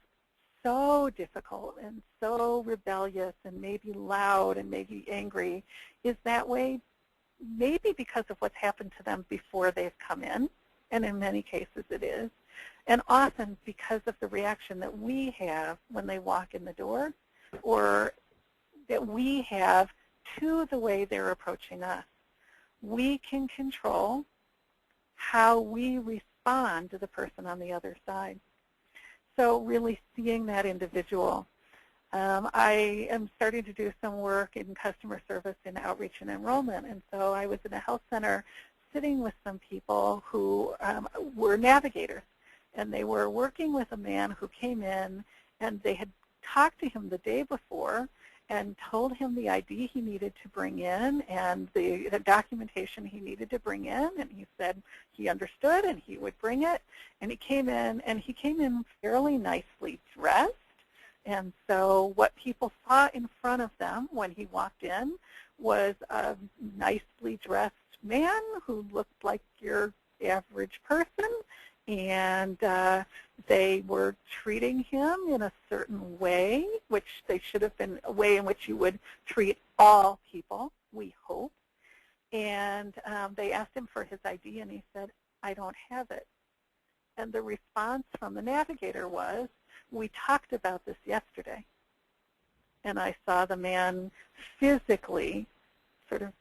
so difficult and so rebellious and maybe loud and maybe angry is that way maybe because of what's happened to them before they've come in, and in many cases it is, and often because of the reaction that we have when they walk in the door or that we have to the way they're approaching us. We can control how we respond to the person on the other side. So really seeing that individual. I am starting to do some work in customer service in outreach and enrollment, and so I was in a health center sitting with some people who were navigators, and they were working with a man who came in, and they had talked to him the day before and told him the ID he needed to bring in and the documentation he needed to bring in, and he said he understood and he would bring it. And he came in fairly nicely dressed. And so what people saw in front of them when he walked in was a nicely dressed man who looked like your average person, and they were treating him in a certain way, which they should have been a way in which you would treat all people, we hope. And they asked him for his ID, and he said, I don't have it. And the response from the navigator was, we talked about this yesterday. And I saw the man physically sort of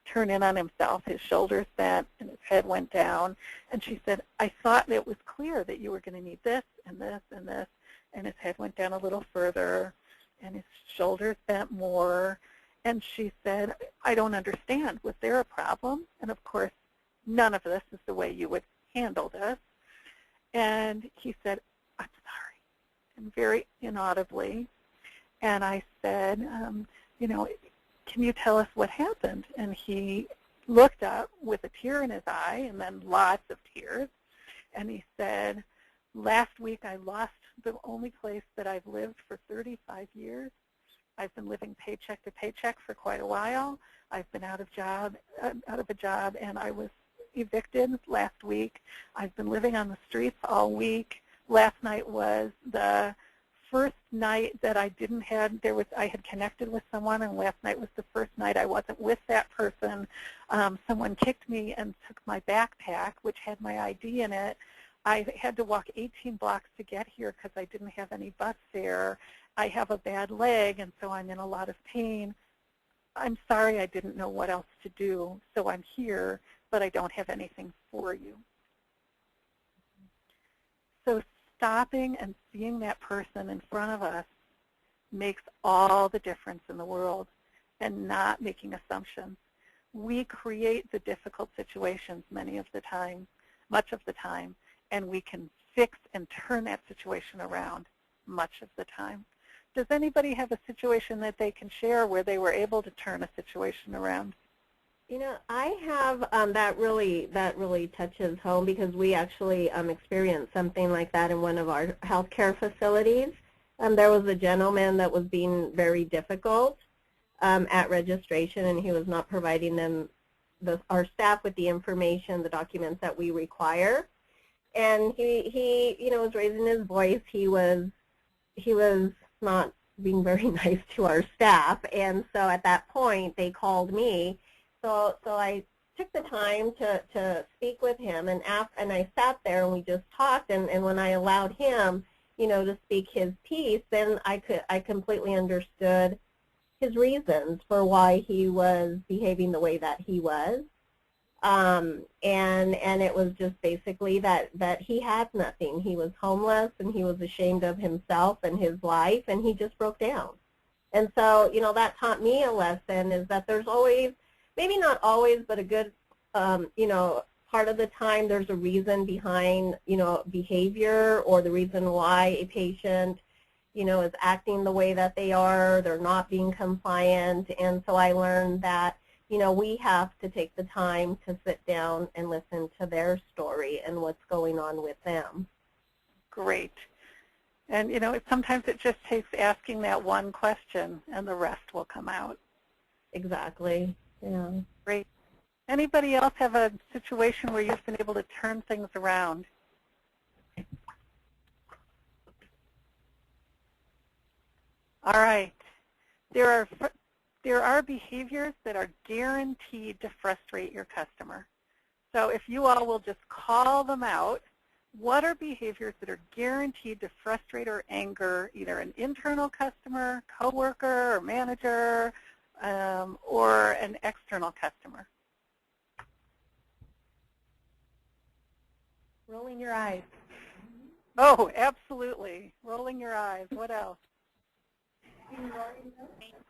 turn in on himself. His shoulders bent and his head went down. And she said, I thought it was clear that you were going to need this and this and this. And his head went down a little further and his shoulders bent more. And she said, I don't understand. Was there a problem? And of course, none of this is the way you would handle this. And he said, I'm sorry, and very inaudibly. And I said, can you tell us what happened? And he looked up with a tear in his eye and then lots of tears. And he said, last week I lost the only place that I've lived for 35 years. I've been living paycheck to paycheck for quite a while. I've been out of a job, and I was evicted last week. I've been living on the streets all week. Last night was the first night that I had connected with someone, and last night was the first night I wasn't with that person. Someone kicked me and took my backpack, which had my ID in it. I had to walk 18 blocks to get here because I didn't have any bus fare. I have a bad leg, and so I'm in a lot of pain. I'm sorry, I didn't know what else to do, so I'm here, but I don't have anything for you. So stopping and seeing that person in front of us makes all the difference in the world, and not making assumptions. We create the difficult situations much of the time, and we can fix and turn that situation around much of the time. Does anybody have a situation that they can share where they were able to turn a situation around? You know, I have that really touches home, because we actually experienced something like that in one of our healthcare facilities. There was a gentleman that was being very difficult at registration, and he was not providing them, our staff, with the information, the documents that we require. And he was raising his voice. He was not being very nice to our staff, and so at that point they called me. So I took the time to speak with him, and I sat there and we just talked, and when I allowed him, to speak his piece, then I completely understood his reasons for why he was behaving the way that he was. And it was just basically that he had nothing. He was homeless, and he was ashamed of himself and his life, and he just broke down. And so, that taught me a lesson, is that there's always, maybe not always, but a good, part of the time, there's a reason behind, behavior, or the reason why a patient, is acting the way that they are, they're not being compliant. And so I learned that, we have to take the time to sit down and listen to their story and what's going on with them. Great. And, sometimes it just takes asking that one question, and the rest will come out. Exactly. Yeah. Great. Anybody else have a situation where you've been able to turn things around? All right. There are behaviors that are guaranteed to frustrate your customer. So if you all will just call them out, what are behaviors that are guaranteed to frustrate or anger either an internal customer, coworker, or manager, or an external customer? Rolling your eyes. Oh, absolutely. Rolling your eyes. What else? Making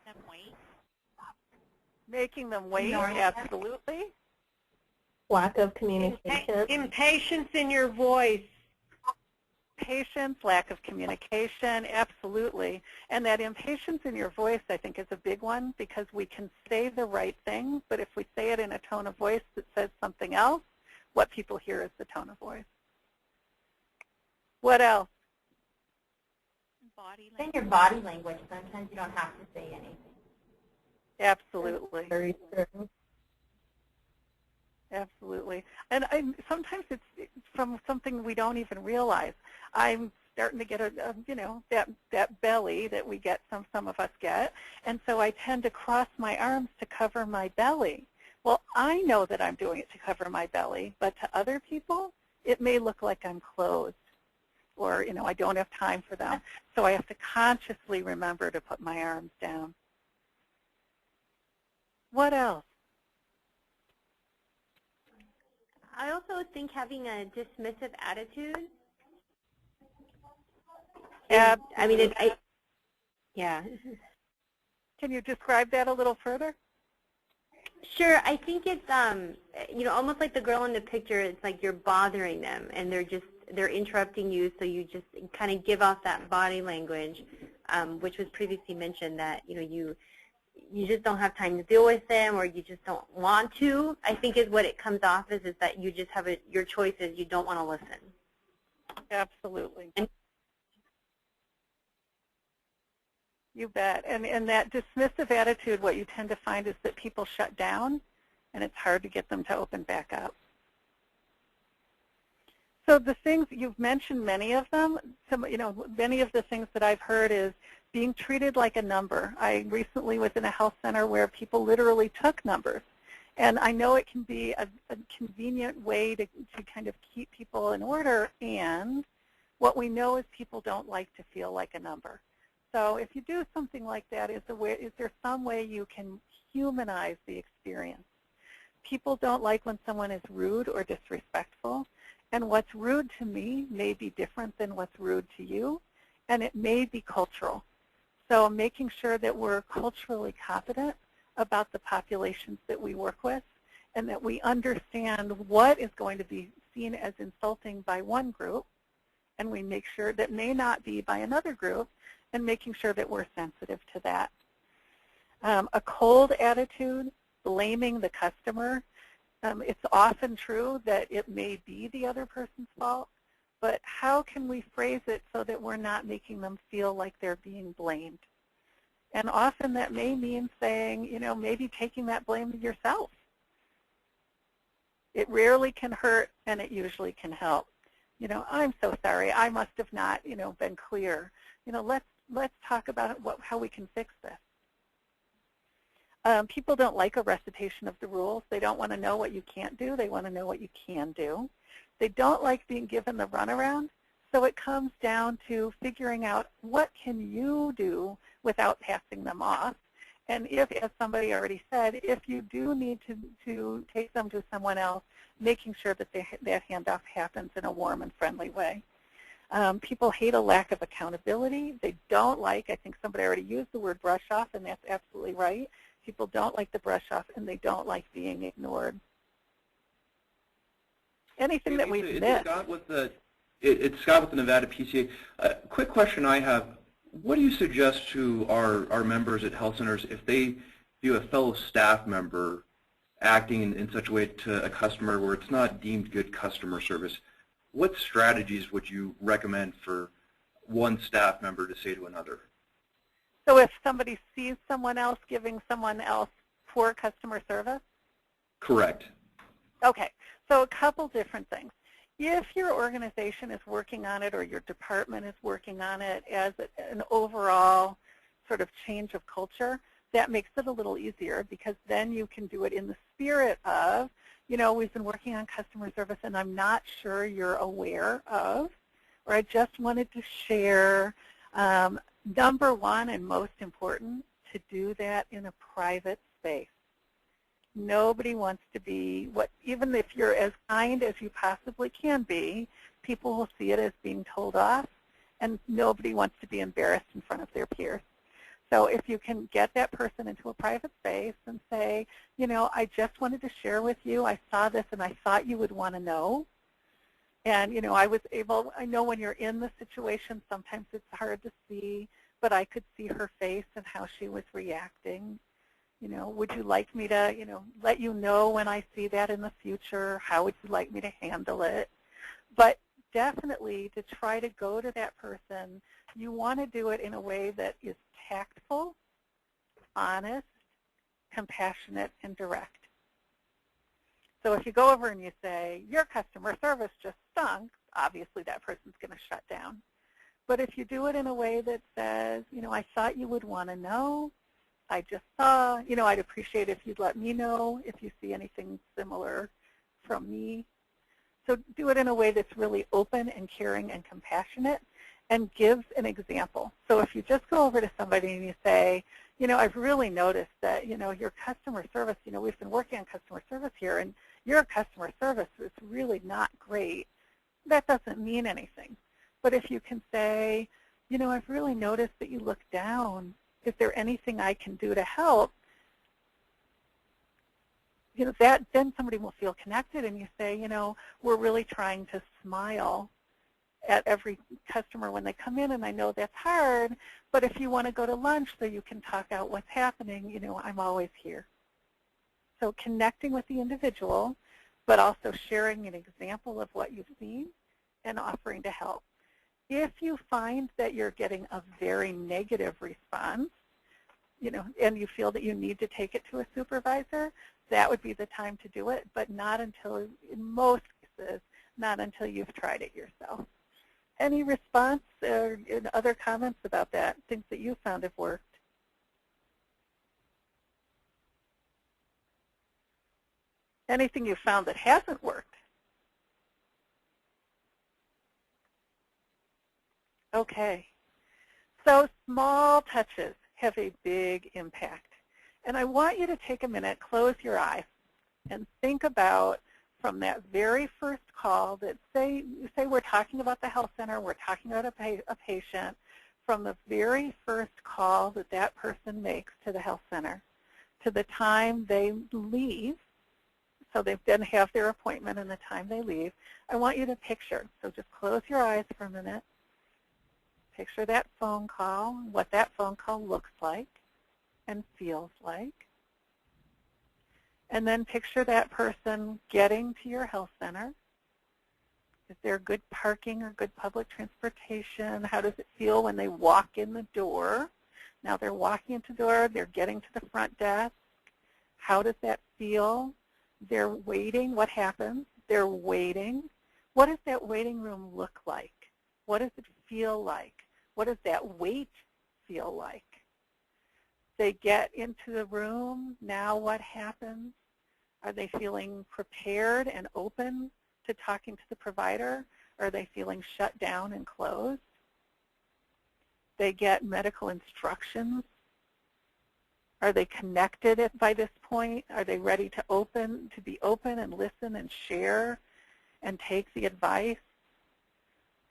them wait. Making them wait, absolutely. Lack of communication. Impatience in your voice. Patience, lack of communication, absolutely. And that impatience in your voice, I think, is a big one, because we can say the right thing, but if we say it in a tone of voice that says something else, what people hear is the tone of voice. What else? Body language. In your body language, sometimes you don't have to say anything. Absolutely. Very true. Absolutely. And sometimes it's from something we don't even realize. I'm starting to get that belly that we get, some of us get, and so I tend to cross my arms to cover my belly. Well, I know that I'm doing it to cover my belly, but to other people, it may look like I'm closed, or I don't have time for them. So I have to consciously remember to put my arms down. What else? I also think having a dismissive attitude. Yeah. Yeah. Can you describe that a little further? Sure. I think it's almost like the girl in the picture. It's like you're bothering them, and they're interrupting you, so you just kind of give off that body language, which was previously mentioned, that you just don't have time to deal with them, or you just don't want to. I think is what it comes off as, is that you just have your choice is you don't want to listen. Absolutely. You bet. And that dismissive attitude, what you tend to find is that people shut down, and it's hard to get them to open back up. So the things, you've mentioned many of them. Many of the things that I've heard is being treated like a number. I recently was in a health center where people literally took numbers, And I know it can be a convenient way to kind of keep people in order, and what we know is people don't like to feel like a number. So if you do something like that, is there some way you can humanize the experience? People don't like when someone is rude or disrespectful, and what's rude to me may be different than what's rude to you, and it may be cultural. So making sure that we're culturally competent about the populations that we work with, and that we understand what is going to be seen as insulting by one group, and we make sure that may not be by another group, and making sure that we're sensitive to that. A cold attitude, blaming the customer, it's often true that it may be the other person's fault, but how can we phrase it so that we're not making them feel like they're being blamed? And often that may mean saying, you know, maybe taking that blame to yourself. It rarely can hurt, and it usually can help. You know, I'm so sorry. I must have not, you know, been clear. You know, let's talk about how we can fix this. People don't like a recitation of the rules. They don't want to know what you can't do. They want to know what you can do. They don't like being given the runaround. So it comes down to figuring out what can you do without passing them off. And if, as somebody already said, if you do need to take them to someone else, making sure that that handoff happens in a warm and friendly way. People hate a lack of accountability. They don't like, I think somebody already used the word brush off, and that's absolutely right. People don't like the brush off, and they don't like being ignored. Anything that we've missed? It's Scott with the Nevada PCA. Quick question I have. What do you suggest to our members at health centers if they view a fellow staff member acting in such a way to a customer where it's not deemed good customer service? What strategies would you recommend for one staff member to say to another? So if somebody sees someone else giving someone else poor customer service? Correct. Okay, so a couple different things. If your organization is working on it or your department is working on it as an overall sort of change of culture, that makes it a little easier because then you can do it in the spirit of, you know, we've been working on customer service and I'm not sure you're aware of, or I just wanted to share. Number one and most important, to do that in a private space. Nobody wants to be, even if you're as kind as you possibly can be, people will see it as being told off, and nobody wants to be embarrassed in front of their peers. So if you can get that person into a private space and say, you know, I just wanted to share with you, I saw this and I thought you would want to know. And, you know, I know when you're in the situation, sometimes it's hard to see, but I could see her face and how she was reacting. You know, would you like me to, you know, let you know when I see that in the future? How would you like me to handle it? But definitely to try to go to that person, you want to do it in a way that is tactful, honest, compassionate, and direct. So if you go over and you say, your customer service just stunk, obviously that person's going to shut down. But if you do it in a way that says, you know, I thought you would want to know, I just saw, you know, I'd appreciate if you'd let me know if you see anything similar from me. So do it in a way that's really open and caring and compassionate and gives an example. So if you just go over to somebody and you say, you know, I've really noticed that, you know, your customer service, you know, we've been working on customer service here, and your customer service is really not great, that doesn't mean anything. But if you can say, you know, I've really noticed that you look down. Is there anything I can do to help? You know, then somebody will feel connected, and you say, you know, we're really trying to smile at every customer when they come in, and I know that's hard, but if you want to go to lunch so you can talk out what's happening, you know, I'm always here. So connecting with the individual, but also sharing an example of what you've seen and offering to help. If you find that you're getting a very negative response, you know, and you feel that you need to take it to a supervisor, that would be the time to do it, but not until, in most cases, not until you've tried it yourself. Any response or other comments about that, things that you found have worked? Anything you found that hasn't worked? Okay. So small touches have a big impact. And I want you to take a minute, close your eyes, and think about from that very first call that say we're talking about the health center, we're talking about a patient, from the very first call that that person makes to the health center to the time they leave, so they then have their appointment and the time they leave, I want you to picture. So just close your eyes for a minute. Picture that phone call, what that phone call looks like and feels like. And then picture that person getting to your health center. Is there good parking or good public transportation? How does it feel when they walk in the door? Now they're walking into the door, they're getting to the front desk. How does that feel? They're waiting. What happens? They're waiting. What does that waiting room look like? What does it feel like? What does that wait feel like? They get into the room. Now what happens? Are they feeling prepared and open to talking to the provider? Or are they feeling shut down and closed? They get medical instructions. Are they connected by this point? Are they ready to be open and listen and share and take the advice?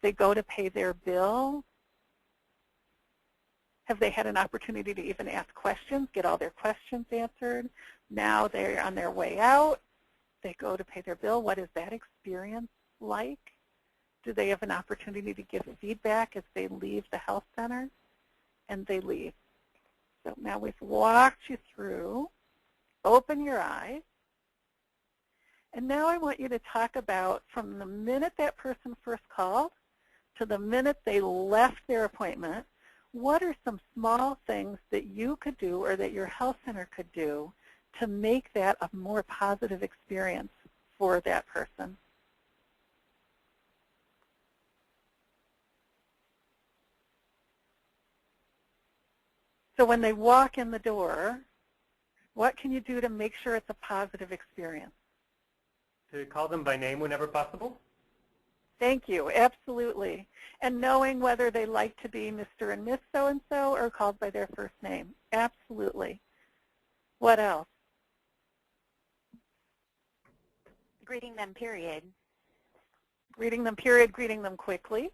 They go to pay their bill. Have they had an opportunity to even ask questions, get all their questions answered? Now they're on their way out. They go to pay their bill. What is that experience like? Do they have an opportunity to give feedback as they leave the health center? And they leave. So now we've walked you through. Open your eyes. And now I want you to talk about from the minute that person first called to the minute they left their appointment, what are some small things that you could do or that your health center could do to make that a more positive experience for that person? So when they walk in the door, what can you do to make sure it's a positive experience? To call them by name whenever possible? Thank you. Absolutely. And knowing whether they like to be Mr. and Miss so-and-so or called by their first name. Absolutely. What else? Greeting them, period. Greeting them, period. Greeting them quickly.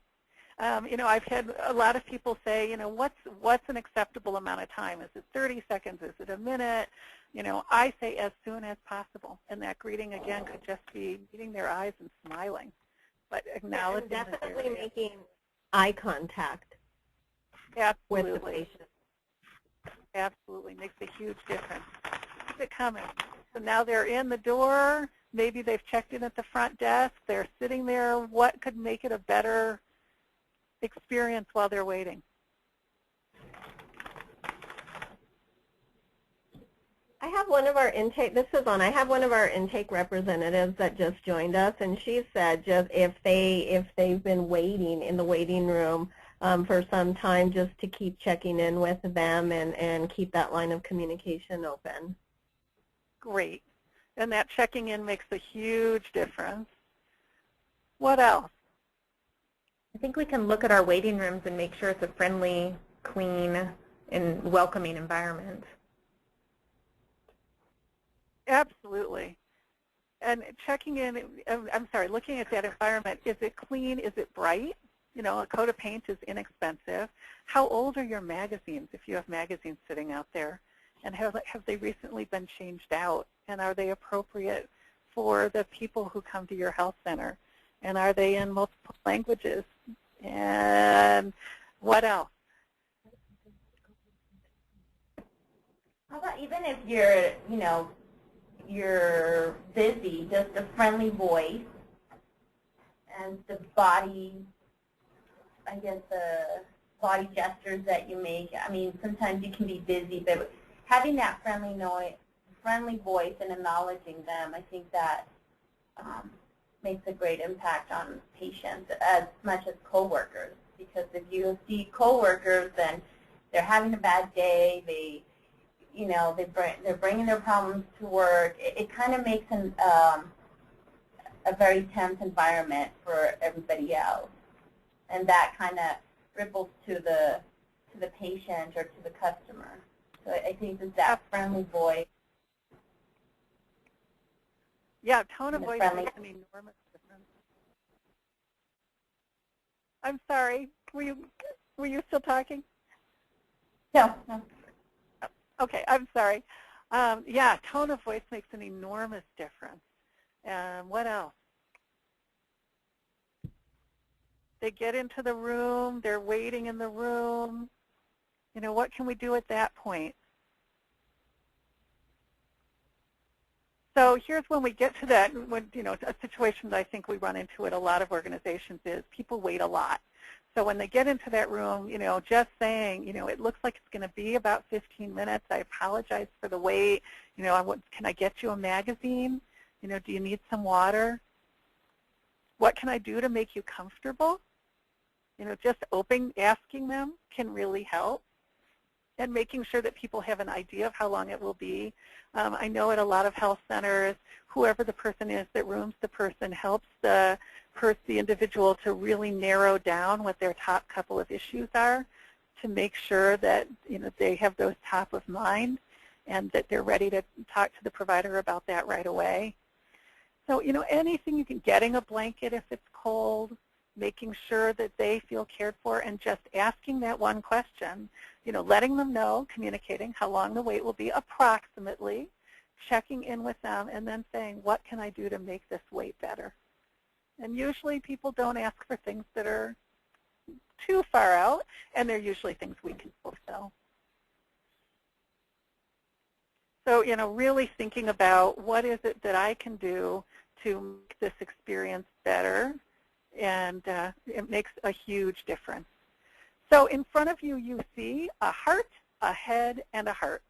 You know, I've had a lot of people say, you know, what's an acceptable amount of time? Is it 30 seconds? Is it a minute? You know, I say as soon as possible. And that greeting, again, could just be meeting their eyes and smiling. But acknowledging definitely making eye contact with the patient. Absolutely. Makes a huge difference. Keep it coming. So now they're in the door. Maybe they've checked in at the front desk. They're sitting there. What could make it a better experience while they're waiting? I have one of our intake, I have one of our intake representatives that just joined us, and she said just if they've been waiting in the waiting room for some time, just to keep checking in with them and keep that line of communication open. Great. And that checking in makes a huge difference. What else? I think we can look at our waiting rooms and make sure it's a friendly, clean, and welcoming environment. Absolutely. And checking in, looking at that environment, is it clean? Is it bright? You know, a coat of paint is inexpensive. How old are your magazines, if you have magazines sitting out there? And have they recently been changed out? And are they appropriate for the people who come to your health center? And are they in multiple languages? And what else? How about even if you're, you know, you're busy, just a friendly voice and the body, I guess the body gestures that you make. I mean, sometimes you can be busy, but having that friendly voice and acknowledging them, I think that makes a great impact on patients as much as coworkers. Because if you see coworkers and they're having a bad day, you know, they're bringing their problems to work. It kind of makes a very tense environment for everybody else, and that kind of ripples to the patient or to the customer. So I think that friendly voice. Yeah, tone of voice makes an enormous difference. I'm sorry. Were you still talking? No. Okay, I'm sorry. Yeah, tone of voice makes an enormous difference. And what else? They get into the room, they're waiting in the room. You know, what can we do at that point? So here's when we get to that, when, you know, a situation that I think we run into at a lot of organizations is people wait a lot. So when they get into that room, you know, just saying, you know, it looks like it's going to be about 15 minutes. I apologize for the wait. You know, can I get you a magazine? You know, do you need some water? What can I do to make you comfortable? You know, just asking them can really help. And making sure that people have an idea of how long it will be. I know at a lot of health centers, whoever the person is that rooms the person helps the individual to really narrow down what their top couple of issues are, to make sure that, you know, they have those top of mind and that they're ready to talk to the provider about that right away. So, you know, anything you can, getting a blanket if it's cold, making sure that they feel cared for, and just asking that one question, you know, letting them know, communicating how long the wait will be approximately, checking in with them, and then saying, what can I do to make this wait better? And usually people don't ask for things that are too far out, and they're usually things we can fulfill. So, you know, really thinking about what is it that I can do to make this experience better, and it makes a huge difference. So in front of you, you see a heart, a head, and a heart.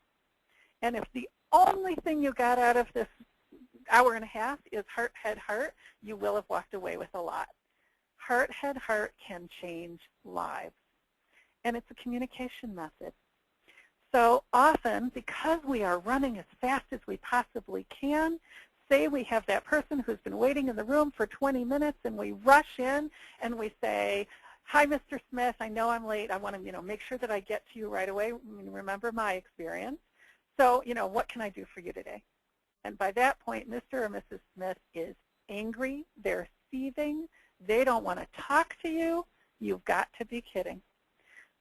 And if the only thing you got out of this hour and a half is heart, head, heart, you will have walked away with a lot. Heart, head, heart can change lives. And it's a communication method. So often, because we are running as fast as we possibly can, say we have that person who's been waiting in the room for 20 minutes and we rush in and we say, hi, Mr. Smith, I know I'm late. I want to, you know, make sure that I get to you right away. Remember my experience. So, you know, what can I do for you today? And by that point, Mr. or Mrs. Smith is angry. They're seething. They don't want to talk to you. You've got to be kidding.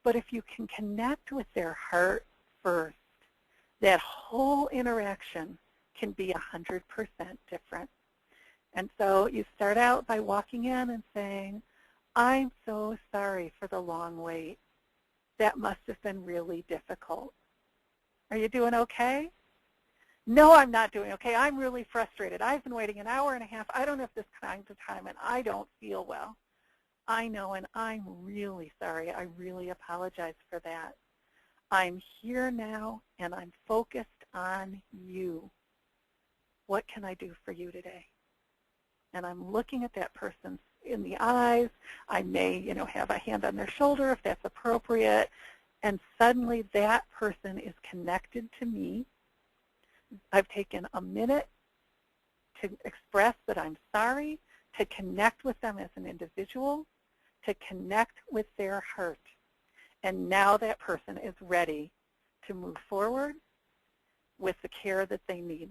But if you can connect with their heart first, that whole interaction can be 100% different. And so you start out by walking in and saying, I'm so sorry for the long wait. That must have been really difficult. Are you doing okay? No, I'm not doing okay. I'm really frustrated. I've been waiting an hour and a half. I don't have this kind of time, and I don't feel well. I know, and I'm really sorry. I really apologize for that. I'm here now, and I'm focused on you. What can I do for you today? And I'm looking at that person in the eyes. I may, you know, have a hand on their shoulder if that's appropriate. And suddenly that person is connected to me. I've taken a minute to express that I'm sorry, to connect with them as an individual, to connect with their heart. And now that person is ready to move forward with the care that they need.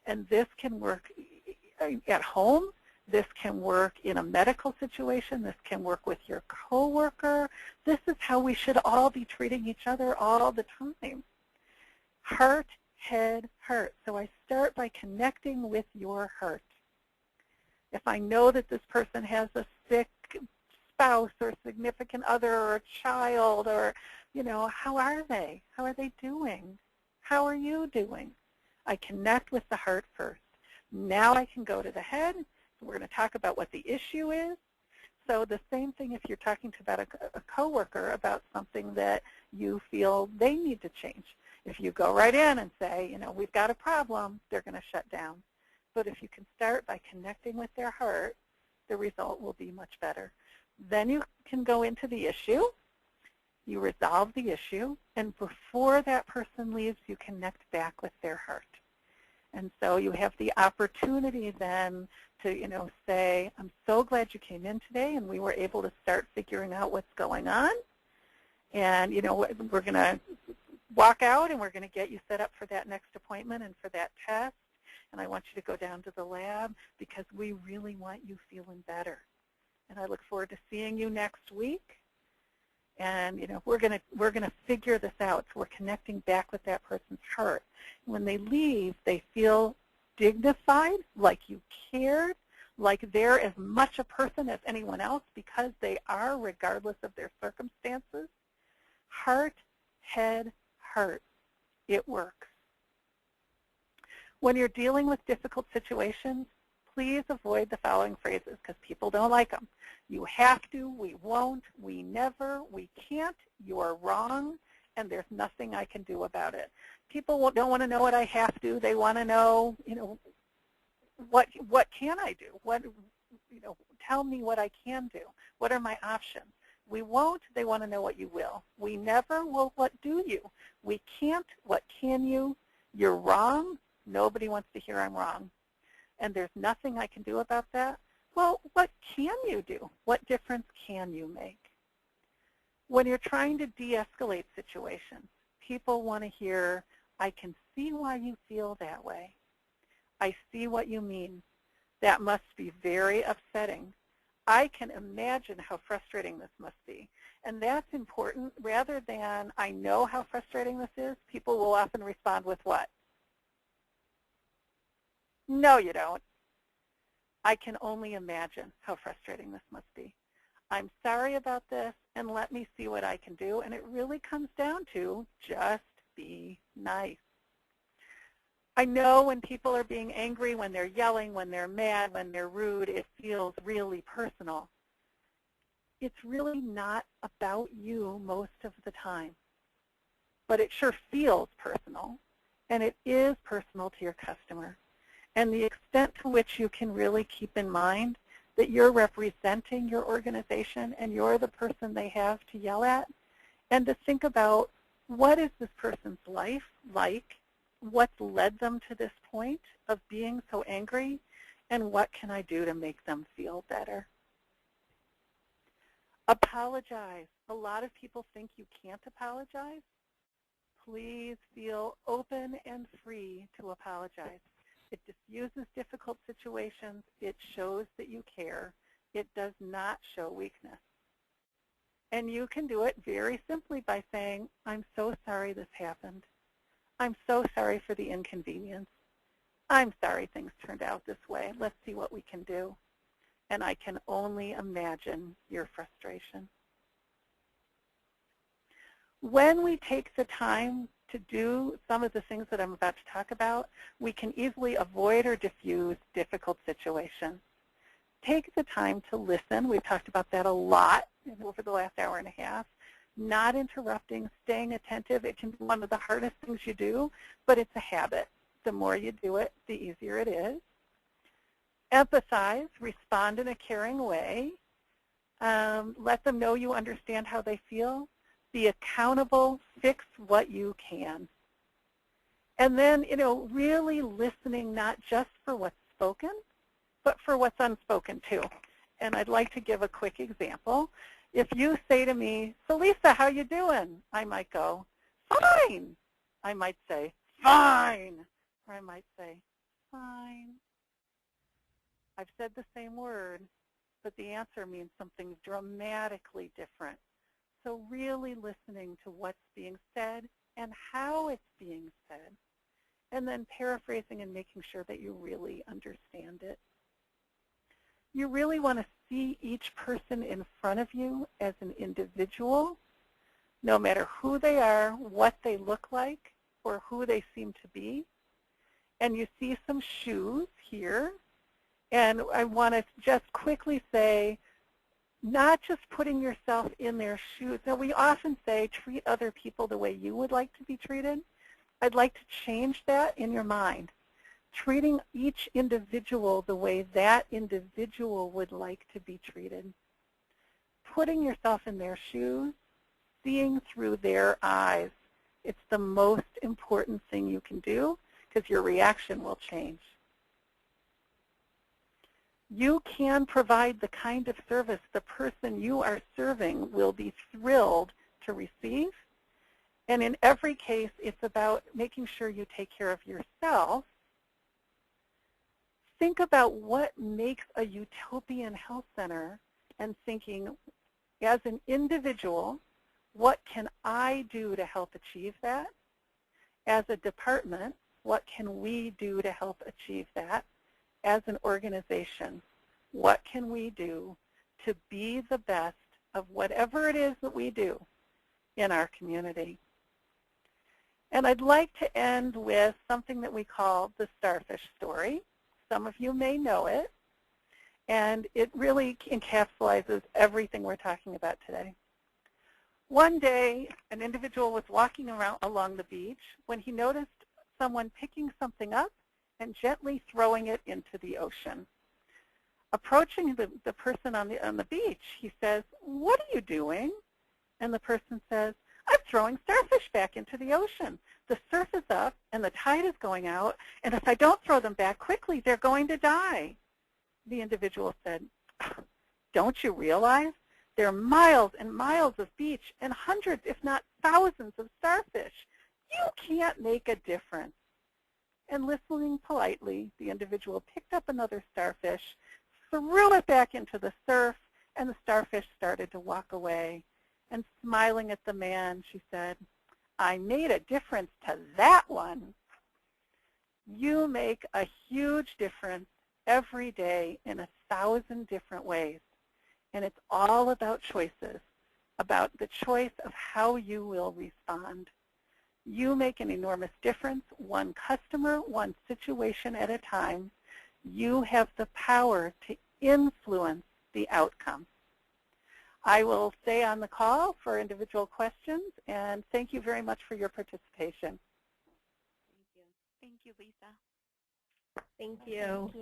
And this can work at home. This can work in a medical situation. This can work with your coworker. This is how we should all be treating each other all the time. Heart, head, heart. So I start by connecting with your heart. If I know that this person has a sick spouse or significant other or a child, or, you know, how are they? How are they doing? How are you doing? I connect with the heart first. Now I can go to the head. We're going to talk about what the issue is. So the same thing if you're talking to about a coworker about something that you feel they need to change. If you go right in and say, you know, we've got a problem, they're going to shut down. But if you can start by connecting with their heart, the result will be much better. Then you can go into the issue. You resolve the issue, and before that person leaves, you connect back with their heart. And so you have the opportunity then to, say, I'm so glad you came in today, and we were able to start figuring out what's going on. And, we're going to walk out, and we're going to get you set up for that next appointment and for that test. And I want you to go down to the lab because we really want you feeling better. And I look forward to seeing you next week. And we're gonna figure this out. So we're connecting back with that person's heart. When they leave, they feel dignified, like you cared, like they're as much a person as anyone else because they are, regardless of their circumstances. Heart, head, heart. It works. When you're dealing with difficult situations, please avoid the following phrases because people don't like them. You have to, we won't, we never, we can't, you're wrong, and there's nothing I can do about it. People don't want to know what I have to. They want to know, what can I do? Tell me what I can do. What are my options? We won't, they want to know what you will. We never, well, what do you? We can't, what can you? You're wrong, nobody wants to hear I'm wrong. And there's nothing I can do about that. Well, what can you do? What difference can you make? When you're trying to de-escalate situations, people want to hear, I can see why you feel that way. I see what you mean. That must be very upsetting. I can imagine how frustrating this must be. And that's important. Rather than, I know how frustrating this is, people will often respond with what? No, you don't. I can only imagine how frustrating this must be. I'm sorry about this, and let me see what I can do. And it really comes down to just be nice. I know when people are being angry, when they're yelling, when they're mad, when they're rude, it feels really personal. It's really not about you most of the time. But it sure feels personal, and it is personal to your customer. And the extent to which you can really keep in mind that you're representing your organization and you're the person they have to yell at, and to think about what is this person's life like, what's led them to this point of being so angry, and what can I do to make them feel better. Apologize. A lot of people think you can't apologize. Please feel open and free to apologize. It diffuses difficult situations. It shows that you care. It does not show weakness. And you can do it very simply by saying, I'm so sorry this happened. I'm so sorry for the inconvenience. I'm sorry things turned out this way. Let's see what we can do. And I can only imagine your frustration. When we take the time to do some of the things that I'm about to talk about, we can easily avoid or diffuse difficult situations. Take the time to listen. We've talked about that a lot over the last hour and a half. Not interrupting, staying attentive. It can be one of the hardest things you do, but it's a habit. The more you do it, the easier it is. Empathize, respond in a caring way. Let them know you understand how they feel. Be accountable, fix what you can. And then, really listening not just for what's spoken, but for what's unspoken too. And I'd like to give a quick example. If you say to me, so Lisa, how you doing? I might go, fine. I might say, fine. Or I might say, fine. I've said the same word, but the answer means something dramatically different. So really listening to what's being said and how it's being said, and then paraphrasing and making sure that you really understand it. You really want to see each person in front of you as an individual, no matter who they are, what they look like, or who they seem to be. And you see some shoes here, and I want to just quickly say, not just putting yourself in their shoes. Now, we often say, treat other people the way you would like to be treated. I'd like to change that in your mind. Treating each individual the way that individual would like to be treated. Putting yourself in their shoes, seeing through their eyes. It's the most important thing you can do because your reaction will change. You can provide the kind of service the person you are serving will be thrilled to receive. And in every case, it's about making sure you take care of yourself. Think about what makes a utopian health center and thinking, as an individual, what can I do to help achieve that? As a department, what can we do to help achieve that? As an organization, what can we do to be the best of whatever it is that we do in our community? And I'd like to end with something that we call the starfish story. Some of you may know it, and it really encapsulates everything we're talking about today. One day, an individual was walking around along the beach when he noticed someone picking something up and gently throwing it into the ocean. Approaching the person on the beach, he says, "What are you doing?" And the person says, "I'm throwing starfish back into the ocean. The surf is up and the tide is going out, and if I don't throw them back quickly, they're going to die." The individual said, "Don't you realize there are miles and miles of beach and hundreds, if not thousands, of starfish? You can't make a difference." And listening politely, the individual picked up another starfish, threw it back into the surf, and the starfish started to walk away. And smiling at the man, she said, "I made a difference to that one." You make a huge difference every day in 1,000 different ways. And it's all about choices, about the choice of how you will respond. You make an enormous difference, one customer, one situation at a time. You have the power to influence the outcome. I will stay on the call for individual questions, and thank you very much for your participation. Thank you, Lisa. Thank you.